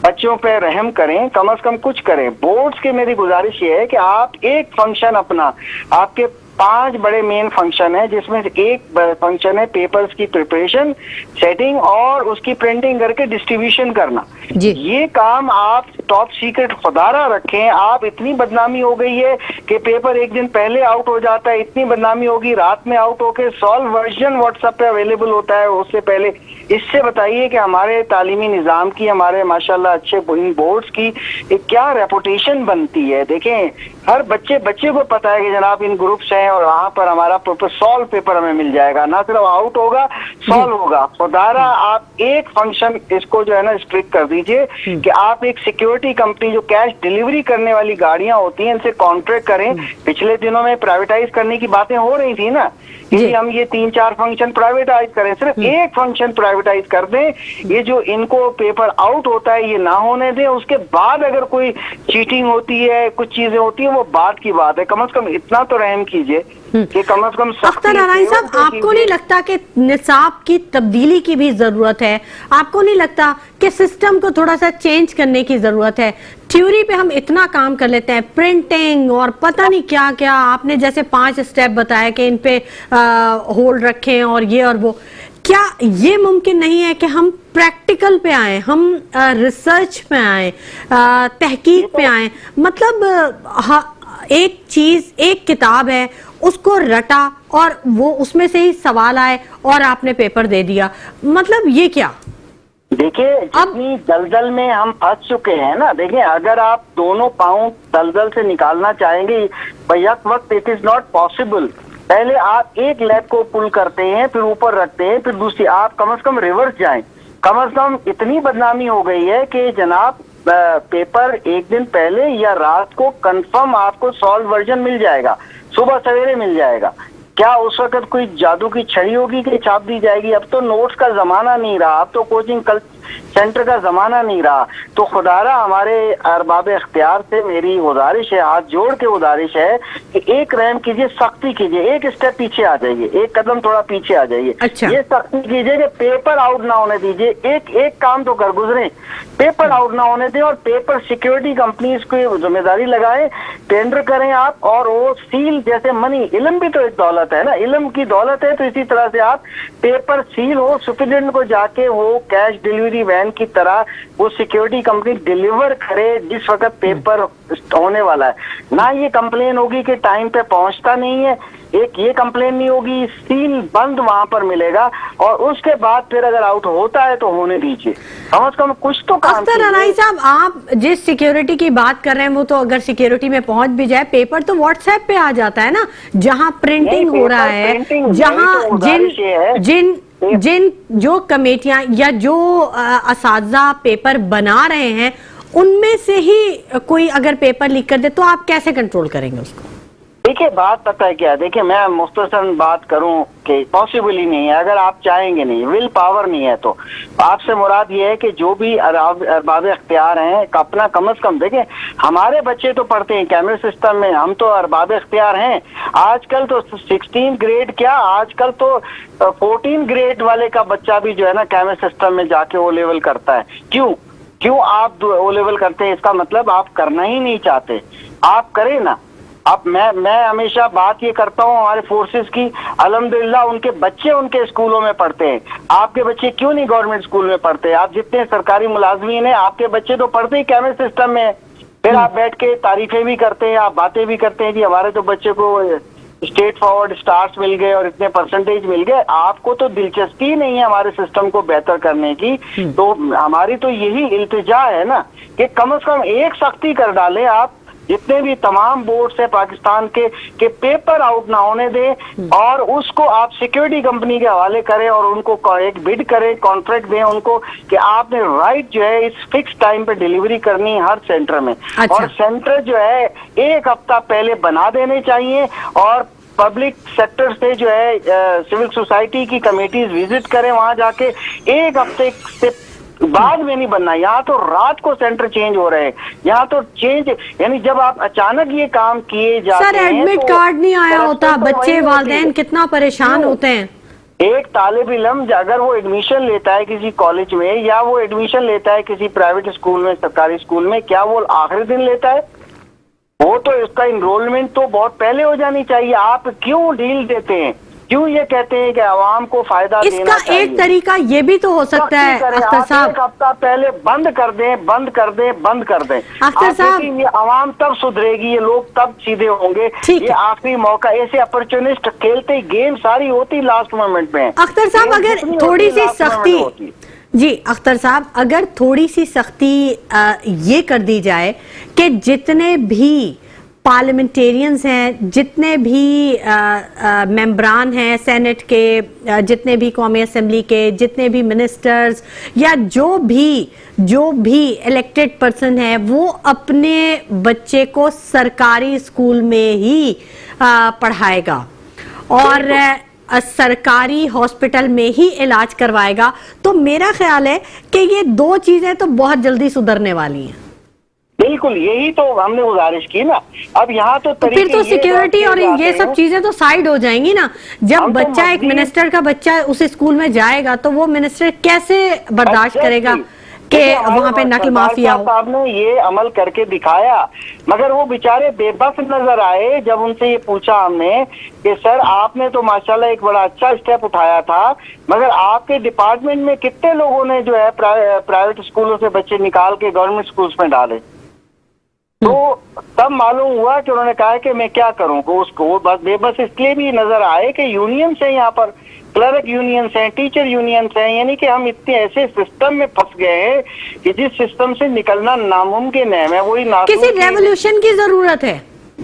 बच्चों पे रहम करें, कम से कम कुछ करें। बोर्ड्स के मेरी गुजारिश ये है कि आप एक फंक्शन अपना, आपके 5 बड़े मेन फंक्शन है जिसमें से एक फंक्शन है पेपर्स की प्रिपरेशन, सेटिंग और उसकी प्रिंटिंग करके डिस्ट्रीब्यूशन करना जी। ये काम आप टॉप सीक्रेट खुदारा रखें। आप इतनी बदनामी हो गई है कि पेपर एक दिन पहले आउट हो जाता है, इतनी बदनामी होगी रात में आउट होके सॉल्व वर्जन व्हाट्सएप पे अवेलेबल होता है उससे पहले। इससे बताइए कि हमारे तालीमी निज़ाम की, हमारे माशाल्लाह अच्छे इन बोर्ड्स की एक क्या रेपुटेशन बनती है। देखें हर बच्चे को पता है कि जनाब इन ग्रुप्स हैं और वहाँ पर हमारा प्रॉपर सॉल्व पेपर हमें मिल जाएगा, ना सिर्फ आउट होगा सॉल्व होगा। खुदारा आप एक फंक्शन इसको जो है ना स्ट्रिक्ट कर दीजिए कि आप एक सिक्योरिटी कंपनी जो कैश डिलीवरी करने वाली गाड़ियां होती हैं इनसे कॉन्ट्रैक्ट करें। पिछले दिनों में प्राइवेटाइज करने की बातें हो रही थी ना कि हम ये 3-4 फंक्शन प्राइवेटाइज करें, सिर्फ एक फंक्शन प्राइवेटाइज कर दें। ये जो इनको पेपर आउट होता है ये ना होने दें। उसके बाद अगर कोई चीटिंग होती है, कुछ चीजें होती है, वो बात की बात है। कम से कम इतना तो रहम कीजिए कि कम से कम। अख्तर अनाई साहब, आपको नहीं लगता कि निसाब की तब्दीली की भी जरूरत है? आपको नहीं लगता कि सिस्टम को थोड़ा सा चेंज करने की जरूरत है? थ्योरी पे हम इतना काम कर लेते हैं, प्रिंटिंग और पता नहीं क्या क्या, आपने जैसे 5 स्टेप बताया कि इन पे होल्ड रखें और ये और वो। क्या ये मुमकिन नहीं है कि हम प्रैक्टिकल पे आए, हम रिसर्च पे आए, तहकीक पे आए? मतलब एक चीज, एक किताब है, उसको रटा और वो उसमें से ही सवाल आए और आपने पेपर दे दिया, मतलब ये क्या? देखिए जितनी दलदल में हम फंस चुके हैं ना, देखिए अगर आप दोनों पाँव दलदल से निकालना चाहेंगे बैक वक्त, इट इज नॉट पॉसिबल। पहले आप एक लेग को पुल करते हैं, फिर ऊपर रखते हैं, फिर दूसरी, आप कम से कम रिवर्स जाएं। कम से कम इतनी बदनामी हो गई है कि जनाब पेपर एक दिन पहले या रात को कंफर्म आपको सॉल्व वर्जन मिल जाएगा, सुबह सवेरे मिल जाएगा। क्या उस वक्त कोई जादू की छड़ी होगी कि छाप दी जाएगी? अब तो नोट्स का जमाना नहीं रहा, अब तो कोचिंग सेंटर का जमाना नहीं रहा। तो खुदारा हमारे अरबाब इख्तियार से मेरी गुजारिश है, हाथ जोड़ के गुजारिश है कि एक रहम कीजिए, सख्ती कीजिए, एक स्टेप पीछे आ जाइए, एक कदम थोड़ा पीछे आ जाइए। अच्छा। ये सख्ती कीजिए कि पेपर आउट ना होने दीजिए, एक काम तो कर गुजरे, पेपर आउट ना होने दें और पेपर सिक्योरिटी कंपनीज को जिम्मेदारी लगाएं, टेंडर करें आप, और वो सील जैसे मनी, इल्म भी तो एक दौलत है ना, इल्म की दौलत है, तो इसी तरह से आप पेपर सील हो, सुप्रीडेंट को जाके वो कैश डिलीवरी वैन की तरह वो सिक्योरिटी कंपनी डिलीवर करे जिस वक्त पेपर होने वाला है। ना ये कंप्लेन होगी कि टाइम पे पहुंचता नहीं है, एक ये कंप्लेन नहीं होगी, सील बंद वहां पर मिलेगा, और उसके बाद फिर अगर आउट होता है तो होने दीजिए, कम से कम कुछ तो काम। अख्तर अनाई साहब, आप जिस सिक्योरिटी की बात कर रहे हैं वो तो अगर सिक्योरिटी में पहुंच भी जाए, पेपर तो व्हाट्सएप पे आ जाता है ना, जहां प्रिंटिंग हो रहा है, जहां जिन जो कमेटियां या जो असातिज़ा पेपर बना रहे हैं उनमें से ही कोई अगर पेपर लीक कर दे तो आप कैसे कंट्रोल करेंगे उसको? देखिए बात पता है क्या, देखिए मैं मुख्तसरन बात करूं कि पॉसिबल ही नहीं है, अगर आप चाहेंगे नहीं, विल पावर नहीं है। तो आपसे मुराद ये है कि जो भी अरबाब इख्तियार हैं अपना कम से कम, देखें हमारे बच्चे तो पढ़ते हैं कैमरे सिस्टम में, हम तो अरबाब इख्तियार हैं। आजकल तो 16 ग्रेड क्या, आजकल तो 14 ग्रेड वाले का बच्चा भी जो है ना कैमरे सिस्टम में जाके वो लेवल करता है। क्यों आप वो लेवल करते हैं? इसका मतलब आप करना ही नहीं चाहते, आप करें ना। اب میں ہمیشہ بات یہ کرتا ہوں ہمارے فورسز کی، الحمدللہ ان کے بچے ان کے اسکولوں میں پڑھتے ہیں. آپ کے بچے کیوں نہیں گورنمنٹ اسکول میں پڑھتے؟ آپ جتنے سرکاری ملازمین ہیں آپ کے بچے تو پڑھتے ہی کیمسٹ سسٹم میں. پھر آپ بیٹھ کے تعریفیں بھی کرتے ہیں، آپ باتیں بھی کرتے ہیں کہ ہمارے تو بچے کو اسٹیٹ فارورڈ اسٹارس مل گئے اور اتنے پرسنٹیج مل گئے. آپ کو تو دلچسپی نہیں ہے ہمارے سسٹم کو بہتر کرنے کی. تو ہماری تو یہی التجا ہے نا کہ کم از کم ایک سختی کر ڈالیں آپ، جتنے بھی تمام بورڈز ہیں پاکستان کے، کہ پیپر آؤٹ نہ ہونے دیں اور اس کو آپ سیکیورٹی کمپنی کے حوالے کریں اور ان کو ایک بڈ کریں، کانٹریکٹ دیں ان کو کہ آپ نے رائٹ جو ہے اس فکس ٹائم پہ ڈیلیوری کرنی ہے ہر سینٹر میں. اور سینٹر جو ہے ایک ہفتہ پہلے بنا دینے چاہیے اور پبلک سیکٹر سے جو ہے سول سوسائٹی کی کمیٹیز وزٹ کریں وہاں جا کے. ایک ہفتے سے بعد میں نہیں بننا. یہاں تو رات کو سینٹر چینج ہو رہے ہیں، یہاں تو چینج یعنی جب آپ اچانک یہ کام کیے جاتے ہیں. سر ایڈمٹ کارڈ نہیں آیا ہوتا، بچے والدین کتنا پریشان ہوتے ہیں. ایک طالب علم اگر وہ ایڈمیشن لیتا ہے کسی کالج میں یا وہ ایڈمیشن لیتا ہے کسی پرائیویٹ اسکول میں، سرکاری اسکول میں، کیا وہ آخری دن لیتا ہے؟ وہ تو اس کا انرولمنٹ تو بہت پہلے ہو جانی چاہیے. آپ کیوں ڈھیل دیتے ہیں؟ کیوں یہ کہتے ہیں کہ عوام کو فائدہ دینا چاہیے؟ اس کا ایک طریقہ یہ بھی تو ہو سکتا ہے اختر صاحب، ایک ہفتہ پہلے بند کر دیں، بند کر دیں، بند کر دیں. اختر صاحب یہ عوام تب سدھرے گی، یہ لوگ تب سیدھے ہوں گے. یہ آخری موقع، ایسے اپرچونسٹ کھیلتے گیم ساری ہوتی لاسٹ مومنٹ میں. اختر صاحب اگر تھوڑی سی سختی، جی اختر صاحب اگر تھوڑی سی سختی یہ کر دی جائے کہ جتنے بھی پارلیمنٹیرینز ہیں، جتنے بھی ممبران ہیں سینٹ کے، جتنے بھی قومی اسمبلی کے، جتنے بھی منسٹرز یا جو بھی الیکٹڈ پرسن ہیں، وہ اپنے بچے کو سرکاری اسکول میں ہی پڑھائے گا اور سرکاری ہاسپٹل میں ہی علاج کروائے گا، تو میرا خیال ہے کہ یہ دو چیزیں تو بہت جلدی سدھرنے والی ہیں. بالکل یہی تو ہم نے گزارش کی نا. اب یہاں تو پھر تو سیکیورٹی اور یہ سب چیزیں تو سائیڈ ہو جائیں گی نا. جب بچہ ایک منسٹر کا بچہ اس اسکول میں جائے گا تو وہ منسٹر کیسے برداشت کرے گا کہ وہاں پہ نقل مافیا ہو؟ صاحب نے یہ عمل کر کے دکھایا، مگر وہ بیچارے بے بس نظر آئے جب ان سے یہ پوچھا ہم نے کہ سر آپ نے تو ماشاءاللہ ایک بڑا اچھا اسٹیپ اٹھایا تھا، مگر آپ کے ڈپارٹمنٹ میں کتنے لوگوں نے جو ہے پرائیویٹ اسکولوں سے بچے نکال کے گورنمنٹ اسکولز میں ڈالے؟ تو تب معلوم ہوا کہ انہوں نے کہا کہ میں کیا کروں. اس کو بس بے بس اس لیے بھی نظر آئے کہ یونینز ہیں یہاں پر، کلرک یونینز ہیں، ٹیچر یونینز ہیں، یعنی کہ ہم اتنے ایسے سسٹم میں پھنس گئے ہیں کہ جس سسٹم سے نکلنا ناممکن ہے. میں وہی کسی ریولوشن کی ضرورت ہے.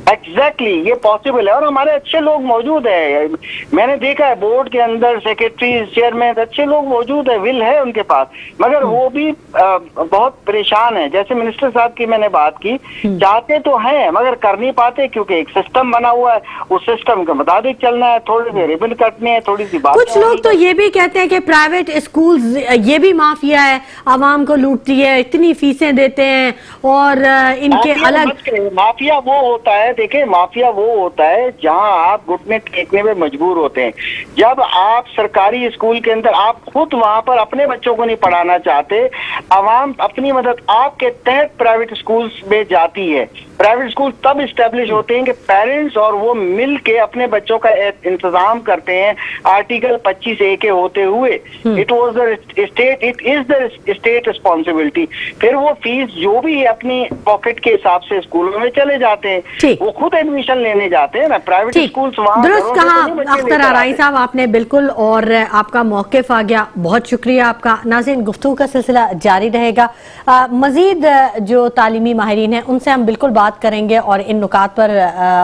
ایگزیکٹلی یہ پاسبل ہے اور ہمارے اچھے لوگ موجود ہیں. میں نے دیکھا ہے بورڈ کے اندر سیکرٹریز، چیئرمین، اچھے لوگ موجود ہیں، ول ہے ان کے پاس، مگر وہ بھی بہت پریشان ہیں. جیسے منسٹر صاحب کی میں نے بات کی، چاہتے تو ہیں مگر کر نہیں پاتے کیونکہ ایک سسٹم بنا ہوا ہے، اس سسٹم کے مطابق چلنا ہے، تھوڑے سے ریبن کٹنے ہیں، تھوڑی سی بات. کچھ لوگ تو یہ بھی کہتے ہیں کہ پرائیویٹ اسکولز یہ بھی مافیا ہے، عوام کو لوٹتی ہے، اتنی فیسیں دیتے ہیں اور ان کے الگ. مافیا وہ ہوتا ہے، دیکھیں مافیا وہ ہوتا ہے جہاں آپ گھٹنے ٹیکنے میں مجبور ہوتے ہیں. جب آپ سرکاری اسکول کے اندر آپ خود وہاں پر اپنے بچوں کو نہیں پڑھانا چاہتے، عوام اپنی مدد آپ کے تحت پرائیویٹ اسکولز میں جاتی ہے. پرائیویٹ اسکول تب اسٹیبلش ہوتے ہیں کہ پیرنٹس اور وہ مل کے اپنے بچوں کا انتظام کرتے ہیں آرٹیکل 25A کے ہوتے ہوئے. It was it is the state responsibility. پھر وہ فیس جو بھی اپنی پاکٹ کے حساب سے اسکولوں میں چلے جاتے ہیں، وہ خود ایڈمیشن لینے جاتے ہیں نا پرائیویٹ اسکولز. وہاں درست کہا اختر آرائی صاحب آپ نے بالکل، اور آپ کا موقف آ گیا، بہت شکریہ آپ کا. ناظرین گفتگو کا سلسلہ جاری رہے گا، مزید جو تعلیمی ماہرین ہیں ان سے ہم بالکل بات کریں گے اور ان نکات پر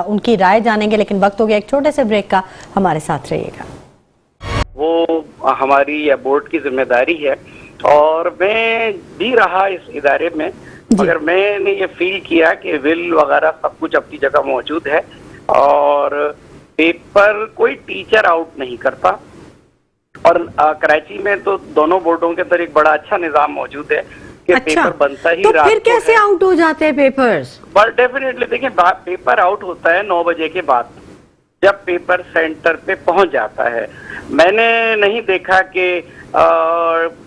ان کی رائے جانیں گے، لیکن وقت ہو گیا ایک چھوٹے سے بریک کا. ہمارے ساتھ رہیے گا. وہ ہماری یا بورڈ کی ذمہ داری ہے اور میں بھی رہا اس ادارے میں، مگر میں نے یہ فیل کیا کہ ول وغیرہ سب کچھ اپنی جگہ موجود ہے اور پیپر کوئی ٹیچر آؤٹ نہیں کرتا. اور کراچی میں تو دونوں بورڈوں کے اندر ایک بڑا اچھا نظام موجود ہے کہ پیپر بنتا ہی رات کو. تو پھر کیسے آؤٹ ہو جاتے ہیں پیپرز؟ بٹ ڈیفینیٹلی دیکھیں پیپر آؤٹ ہوتا ہے 9 بجے کے بعد جب پیپر سینٹر پہ پہنچ جاتا ہے. میں نے نہیں دیکھا کہ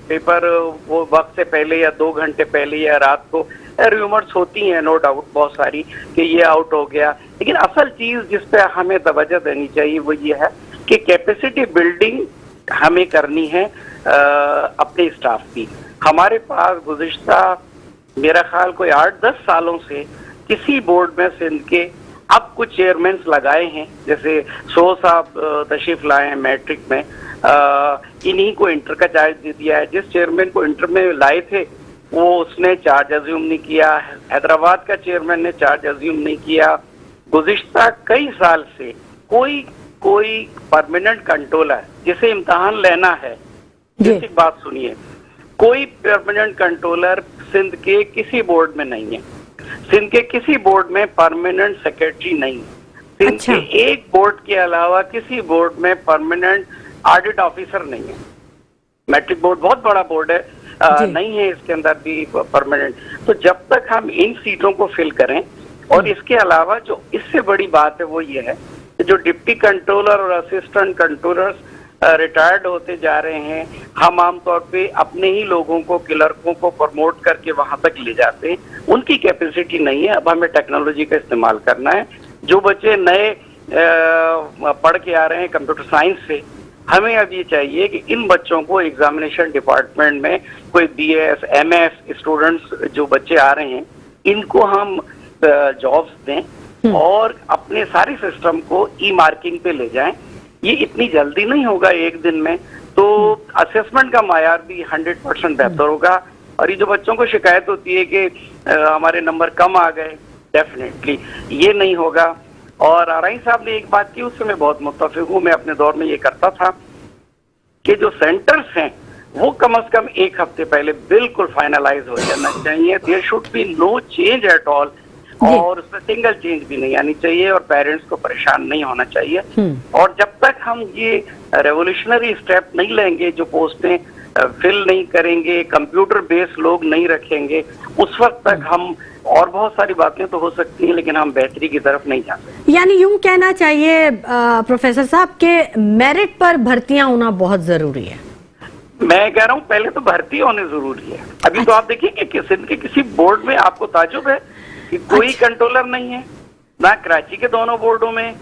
پیپر وہ وقت سے پہلے یا 2 گھنٹے پہلے یا رات کو र्यूमर्स होती हैं नो डाउट बहुत सारी कि ये आउट हो गया, लेकिन असल चीज जिस पे हमें तवज्जो देनी चाहिए वो ये है कि कैपेसिटी बिल्डिंग हमें करनी है अपने स्टाफ की। हमारे पास गुज़िश्ता मेरा ख्याल कोई 8-10 सालों से किसी बोर्ड में सिंध के अब कुछ चेयरमैन लगाए हैं, जैसे सो साहब तशरीफ लाए हैं मैट्रिक में, इन्हीं को इंटर का चार्ज दे दिया है। जिस चेयरमैन को इंटर में लाए थे वो उसने चार्ज अज्यूम नहीं किया, हैदराबाद का चेयरमैन ने चार्ज अज्यूम नहीं किया। गुज़िश्ता कई साल से कोई परमानेंट कंट्रोलर जिसे इम्तहान लेना है, बेसिक बात सुनिए, कोई परमानेंट कंट्रोलर सिंध के किसी बोर्ड में नहीं है। सिंध के किसी बोर्ड में परमानेंट सेक्रेटरी नहीं है। सिंध के एक बोर्ड के अलावा किसी बोर्ड में परमानेंट ऑडिट ऑफिसर नहीं है। मैट्रिक बोर्ड बहुत बड़ा बोर्ड है, नहीं है इसके अंदर भी परमानेंट। तो जब तक हम इन सीटों को फिल करें, और इसके अलावा जो इससे बड़ी बात है वो ये है कि जो डिप्टी कंट्रोलर और असिस्टेंट कंट्रोलर्स रिटायर्ड होते जा रहे हैं, हम आमतौर पे अपने ही लोगों को, क्लर्कों को प्रमोट करके वहां तक ले जाते हैं, उनकी कैपेसिटी नहीं है। अब हमें टेक्नोलॉजी का इस्तेमाल करना है। जो बच्चे नए पढ़ के आ रहे हैं कंप्यूटर साइंस से, हमें अब ये चाहिए कि इन बच्चों को एग्जामिनेशन डिपार्टमेंट में कोई BS MS स्टूडेंट्स जो बच्चे आ रहे हैं, इनको हम जॉब्स दें और अपने सारे सिस्टम को ई-मार्किंग पे ले जाएं। ये इतनी जल्दी नहीं होगा एक दिन में, तो असेसमेंट का मायार भी 100% बेहतर होगा। और ये जो बच्चों को शिकायत होती है कि हमारे नंबर कम आ गए, डेफिनेटली ये नहीं होगा। और आरआई साहब ने एक बात की, उससे मैं बहुत मुत्तफिक हूँ। मैं अपने दौर में ये करता था कि जो सेंटर्स हैं वो कम से कम एक हफ्ते पहले बिल्कुल फाइनलाइज हो जाना चाहिए। There should be no change at all, और उसमें सिंगल चेंज भी नहीं आनी चाहिए, और पेरेंट्स को परेशान नहीं होना चाहिए। और जब तक हम ये रेवोल्यूशनरी स्टेप नहीं लेंगे, जो पोस्टें फिल नहीं करेंगे, कंप्यूटर बेस्ड लोग नहीं रखेंगे, उस वक्त तक हम, और बहुत सारी बातें तो हो सकती हैं लेकिन हम बेहतरी की तरफ नहीं जा सकते। यानी यूं कहना चाहिए प्रोफेसर साहब के मेरिट पर भर्तियां होना बहुत जरूरी है। मैं कह रहा हूँ पहले तो भर्ती होने जरूरी है। अभी तो आप देखिए कि सिंध के किसी बोर्ड में आपको ताजुब है कि कोई कंट्रोलर नहीं है, ना कराची के दोनों बोर्डों में,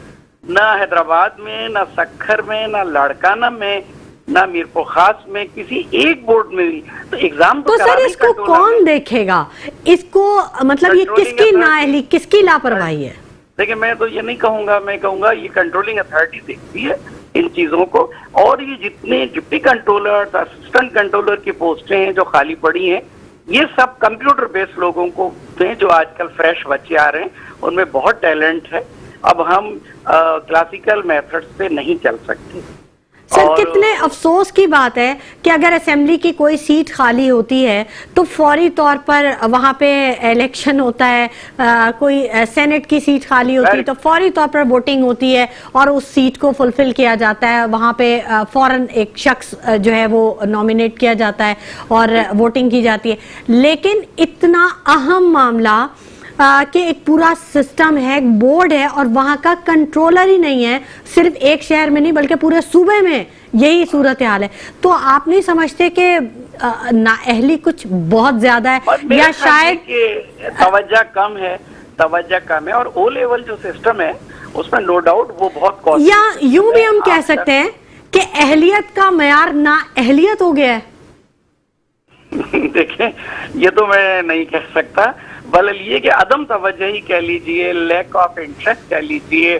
ना हैदराबाद में, ना सक्खर में, ना लाड़काना में, ना मीरपुर खास में, किसी एक बोर्ड में भी। तो एग्जाम तो सर इसको कौन देखेगा? इसको मतलब ये किसकी नाअहली, किसकी लापरवाही है? देखिए मैं तो ये नहीं कहूंगा, मैं कहूंगा ये कंट्रोलिंग अथॉरिटी देखती है इन चीजों को। और ये जितने डिप्टी कंट्रोलर, असिस्टेंट कंट्रोलर की पोस्टें हैं जो खाली पड़ी हैं, ये सब कंप्यूटर बेस्ड लोगों को हैं, जो आजकल फ्रेश बच्चे आ रहे हैं, उनमें बहुत टैलेंट है। अब हम क्लासिकल मेथड्स पे नहीं चल सकते। सर कितने अफसोस की बात है कि अगर असेंबली की कोई सीट खाली होती है तो फौरी तौर पर वहां पे इलेक्शन होता है, कोई सेनेट की सीट खाली होती है तो फौरी तौर पर वोटिंग होती है और उस सीट को फुलफिल किया जाता है। वहां पे फौरन एक शख्स जो है वो नॉमिनेट किया जाता है और वोटिंग की जाती है। लेकिन इतना अहम मामला कि एक पूरा सिस्टम है, एक बोर्ड है और वहां का कंट्रोलर ही नहीं है, सिर्फ एक शहर में नहीं बल्कि पूरे सूबे में यही सूरत हाल है, तो आप नहीं समझते कि नाअहली कुछ बहुत ज्यादा है या शायद तवज्जो कम है? और ओ लेवल जो सिस्टम है उसमें नो डाउट वो बहुत कॉस्टली, या यूं भी हम कह सकते हैं कि अहलियत का मयार नाअहलियत हो गया है। देखें ये तो मैं नहीं कह सकता, बल्कि ये कि अदम तवज्जोही कह लीजिए, लैक ऑफ इंटरेस्ट कह लीजिए,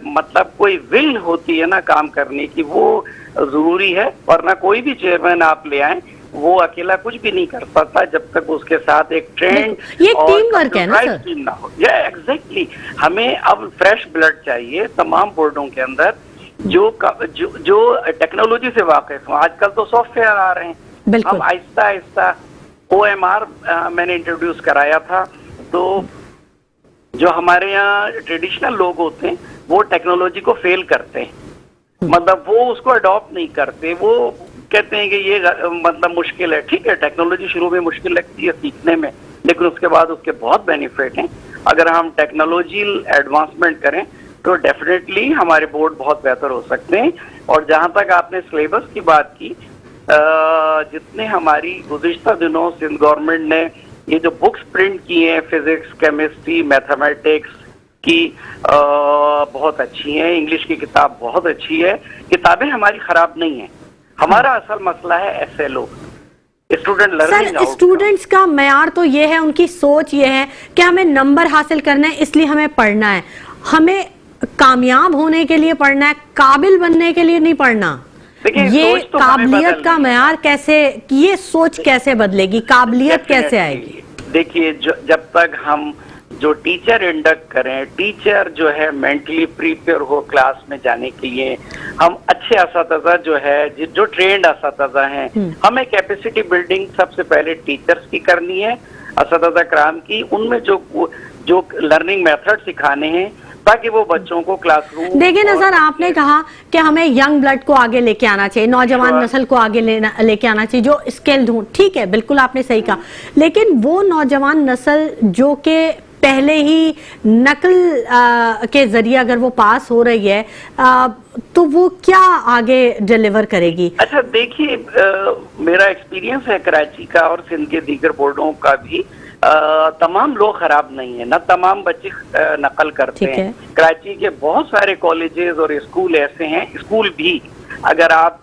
मतलब कोई विल होती है ना काम करने की, वो जरूरी है। वरना कोई भी चेयरमैन आप ले आए वो अकेला कुछ भी नहीं कर सकता जब तक उसके साथ एक ट्रेंड ये टीम वर्क है ना सर? टीम ना हो। ये एग्जैक्टली हमें अब फ्रेश ब्लड चाहिए तमाम बोर्डों के अंदर, जो टेक्नोलॉजी से वाकिफ हो। आजकल तो सॉफ्टवेयर आ रहे हैं, हम आहिस्ता आहिस्ता OMR मैंने इंट्रोड्यूस कराया था। तो जो हमारे यहाँ ट्रेडिशनल लोग होते हैं वो टेक्नोलॉजी को फेल करते हैं, मतलब वो उसको अडॉप्ट नहीं करते, वो कहते हैं कि ये मतलब मुश्किल है। ठीक है, टेक्नोलॉजी शुरू में मुश्किल लगती है सीखने में, लेकिन उसके बाद उसके बहुत बेनिफिट हैं। अगर हम टेक्नोलॉजी एडवांसमेंट करें तो डेफिनेटली हमारे बोर्ड बहुत बेहतर हो सकते हैं। और जहाँ तक आपने सिलेबस की बात की, जितने हमारी गुज़िश्ता दिनों सिंध गवर्नमेंट ने ये जो बुक्स प्रिंट की हैं फिजिक्स, केमिस्ट्री, मैथमेटिक्स की बहुत अच्छी हैं, इंग्लिश की किताब बहुत अच्छी है, किताबें हमारी खराब नहीं है। हमारा असल मसला है SLO, student learning. Sir, students का मयार तो ये है, उनकी सोच ये है कि हमें नंबर हासिल करना है इसलिए हमें पढ़ना है, हमें कामयाब होने के लिए पढ़ना है, काबिल बनने के लिए नहीं पढ़ना। ये तो काबिलियत का मयार कैसे, ये सोच कैसे बदलेगी, काबिलियत कैसे आएगी? देखिए, जब तक हम जो टीचर इंडक्ट करें, टीचर जो है मेंटली प्रिपेयर हो क्लास में जाने के लिए, हम अच्छे असातिज़ा जो है, जो ट्रेंड असातिज़ा हैं, हमें कैपेसिटी बिल्डिंग सबसे पहले टीचर्स की करनी है, असातिज़ा कराम की, उनमें जो लर्निंग मेथड सिखाने हैं ताकि वो बच्चों को क्लासरूम। देखिए ना सर, आपने कहा कि हमें यंग ब्लड को आगे लेके आना चाहिए, नौजवान नस्ल को आगे लेके आना चाहिए जो स्किल्ड हो, ठीक है, बिल्कुल आपने सही कहा, लेकिन वो नौजवान नस्ल जो कि पहले ही नकल के जरिए अगर वो पास हो रही है तो वो क्या आगे डिलीवर करेगी? अच्छा देखिए, मेरा एक्सपीरियंस है कराची का और सिंध के दीगर बोर्डों का भी, तमाम लोग खराब नहीं है, ना तमाम बच्चे नकल करते हैं। कराची के बहुत सारे कॉलेजेस और स्कूल ऐसे हैं, स्कूल भी अगर आप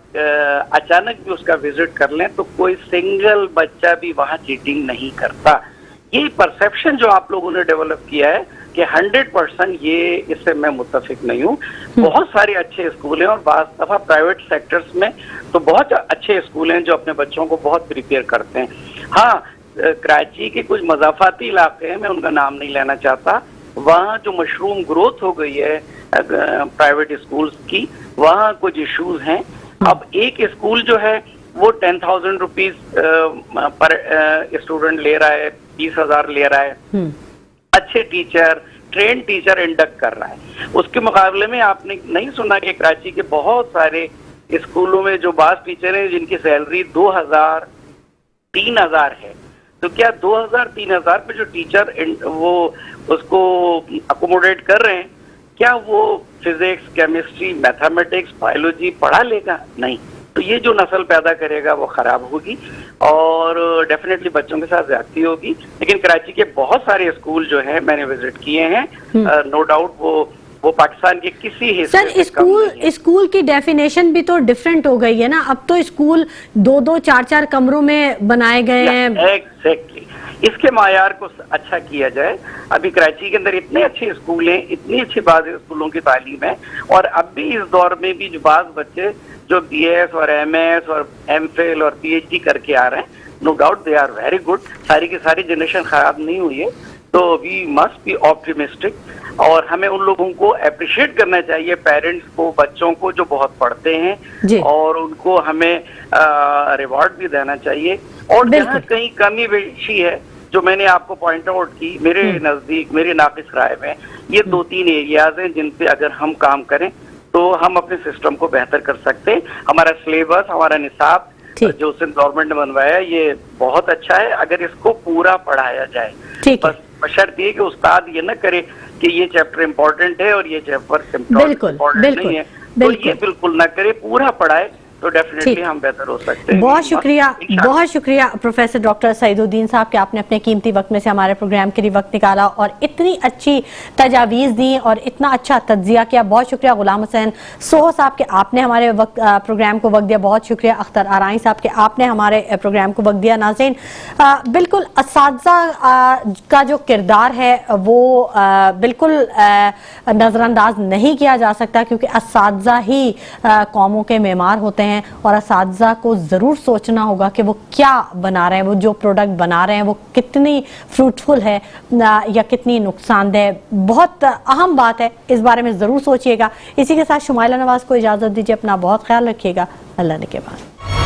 अचानक भी उसका विजिट कर लें तो कोई सिंगल बच्चा भी वहाँ चीटिंग नहीं करता। ये परसेप्शन जो आप लोगों ने डेवलप किया है कि 100%, ये इससे मैं मुत्तफिक नहीं हूँ। बहुत सारे अच्छे स्कूल हैं और बाज़ दफ़ा प्राइवेट सेक्टर्स में तो बहुत अच्छे स्कूल हैं जो अपने बच्चों को बहुत प्रिपेयर करते हैं। हाँ, कराची के कुछ मज़ाफ़ाती इलाके हैं, मैं उनका नाम नहीं लेना चाहता, वहाँ जो मशरूम ग्रोथ हो गई है प्राइवेट स्कूल्स की, वहाँ कुछ इश्यूज हैं। अब एक स्कूल जो है वो 10,000 रुपीज पर स्टूडेंट ले रहा है, 20,000 ले रहा है, अच्छे टीचर, ट्रेन टीचर इंडक्ट कर रहा है। उसके मुकाबले में आपने नहीं सुना कि कराची के बहुत सारे स्कूलों में जो बास टीचर हैं जिनकी सैलरी 2,000, 3,000 है, तो क्या 2,000-3,000 पे जो टीचर वो उसको अकोमोडेट कर रहे हैं, क्या वो फिजिक्स, केमिस्ट्री, मैथमेटिक्स, बायोलॉजी पढ़ा लेगा? नहीं। तो ये जो नस्ल पैदा करेगा वो खराब होगी और डेफिनेटली बच्चों के साथ ज्यादती होगी। लेकिन कराची के बहुत सारे स्कूल जो हैं मैंने विजिट किए हैं, नो डाउट वो पाकिस्तान के किसी हिस्से सर, स्कूल की डेफिनेशन भी तो डिफरेंट हो गई है ना, अब तो स्कूल 2-2, 4-4 कमरों में बनाए गए हैं। एग्जैक्टली, इसके मायार को अच्छा किया जाए। अभी कराची के अंदर इतने अच्छे स्कूल हैं, इतनी अच्छी बात स्कूलों की तालीम है, और अब भी इस दौर में भी जो बाज़ बच्चे जो BS और MS और MPhil और PhD करके आ रहे हैं, no doubt they are very good, सारी की सारी जनरेशन खराब नहीं हुई है, तो वी मस्ट बी ऑप्टिमिस्टिक और हमें उन लोगों को अप्रिशिएट करना चाहिए, पेरेंट्स को, बच्चों को जो बहुत पढ़ते हैं, और उनको हमें रिवॉर्ड भी देना चाहिए। और जहाँ कहीं कमी बेशी है जो मैंने आपको पॉइंट आउट की, मेरे नजदीक, मेरी नाकिस राय में ये 2-3 एरियाज हैं जिन पे अगर हम काम करें तो हम अपने सिस्टम को बेहतर कर सकते हैं। हमारा सिलेबस, हमारा निसाब जो सिंध गवर्नमेंट ने बनवाया है ये बहुत अच्छा है, अगर इसको पूरा पढ़ाया जाए। बस बशर्ते ये कि उस्ताद ये न करे कि ये चैप्टर इम्पोर्टेंट है और ये चैप्टर इम्पोर्टेंट नहीं है, तो ये बिल्कुल न करे, पूरा पढ़ाए तो डेफिनेटली हम बेहतर हो सकते हैं। बहुत शुक्रिया प्रोफेसर डॉक्टर सईदुद्दीन साहब कि आपने अपने कीमती वक्त में से हमारे प्रोग्राम के लिए वक्त निकाला और इतनी अच्छी तजावीज़ दी और इतना अच्छा तज्जिया किया। बहुत शुक्रिया गुलाम हुसैन सोह साहब के आपने हमारे प्रोग्राम को वक्त दिया। बहुत शुक्रिया अख्तर आराई साहब के आपने हमारे प्रोग्राम को वक्त दिया। नाज़रीन, बिल्कुल असातिज़ा का जो किरदार है वो बिल्कुल नज़रअंदाज नहीं किया जा सकता, क्योंकि असातिज़ा ही कौमों के मेमार होते हैं और असातिज़ा को जरूर सोचना होगा कि वो क्या बना रहे हैं, वो जो प्रोडक्ट बना रहे हैं वो कितनी फ्रूटफुल है या कितनी नुकसानदेह। बहुत अहम बात है, इस बारे में जरूर सोचिएगा। इसी के साथ शुमाइला नवाज को इजाजत दीजिए, अपना बहुत ख्याल रखिएगा। अल्लाह ने के बाद।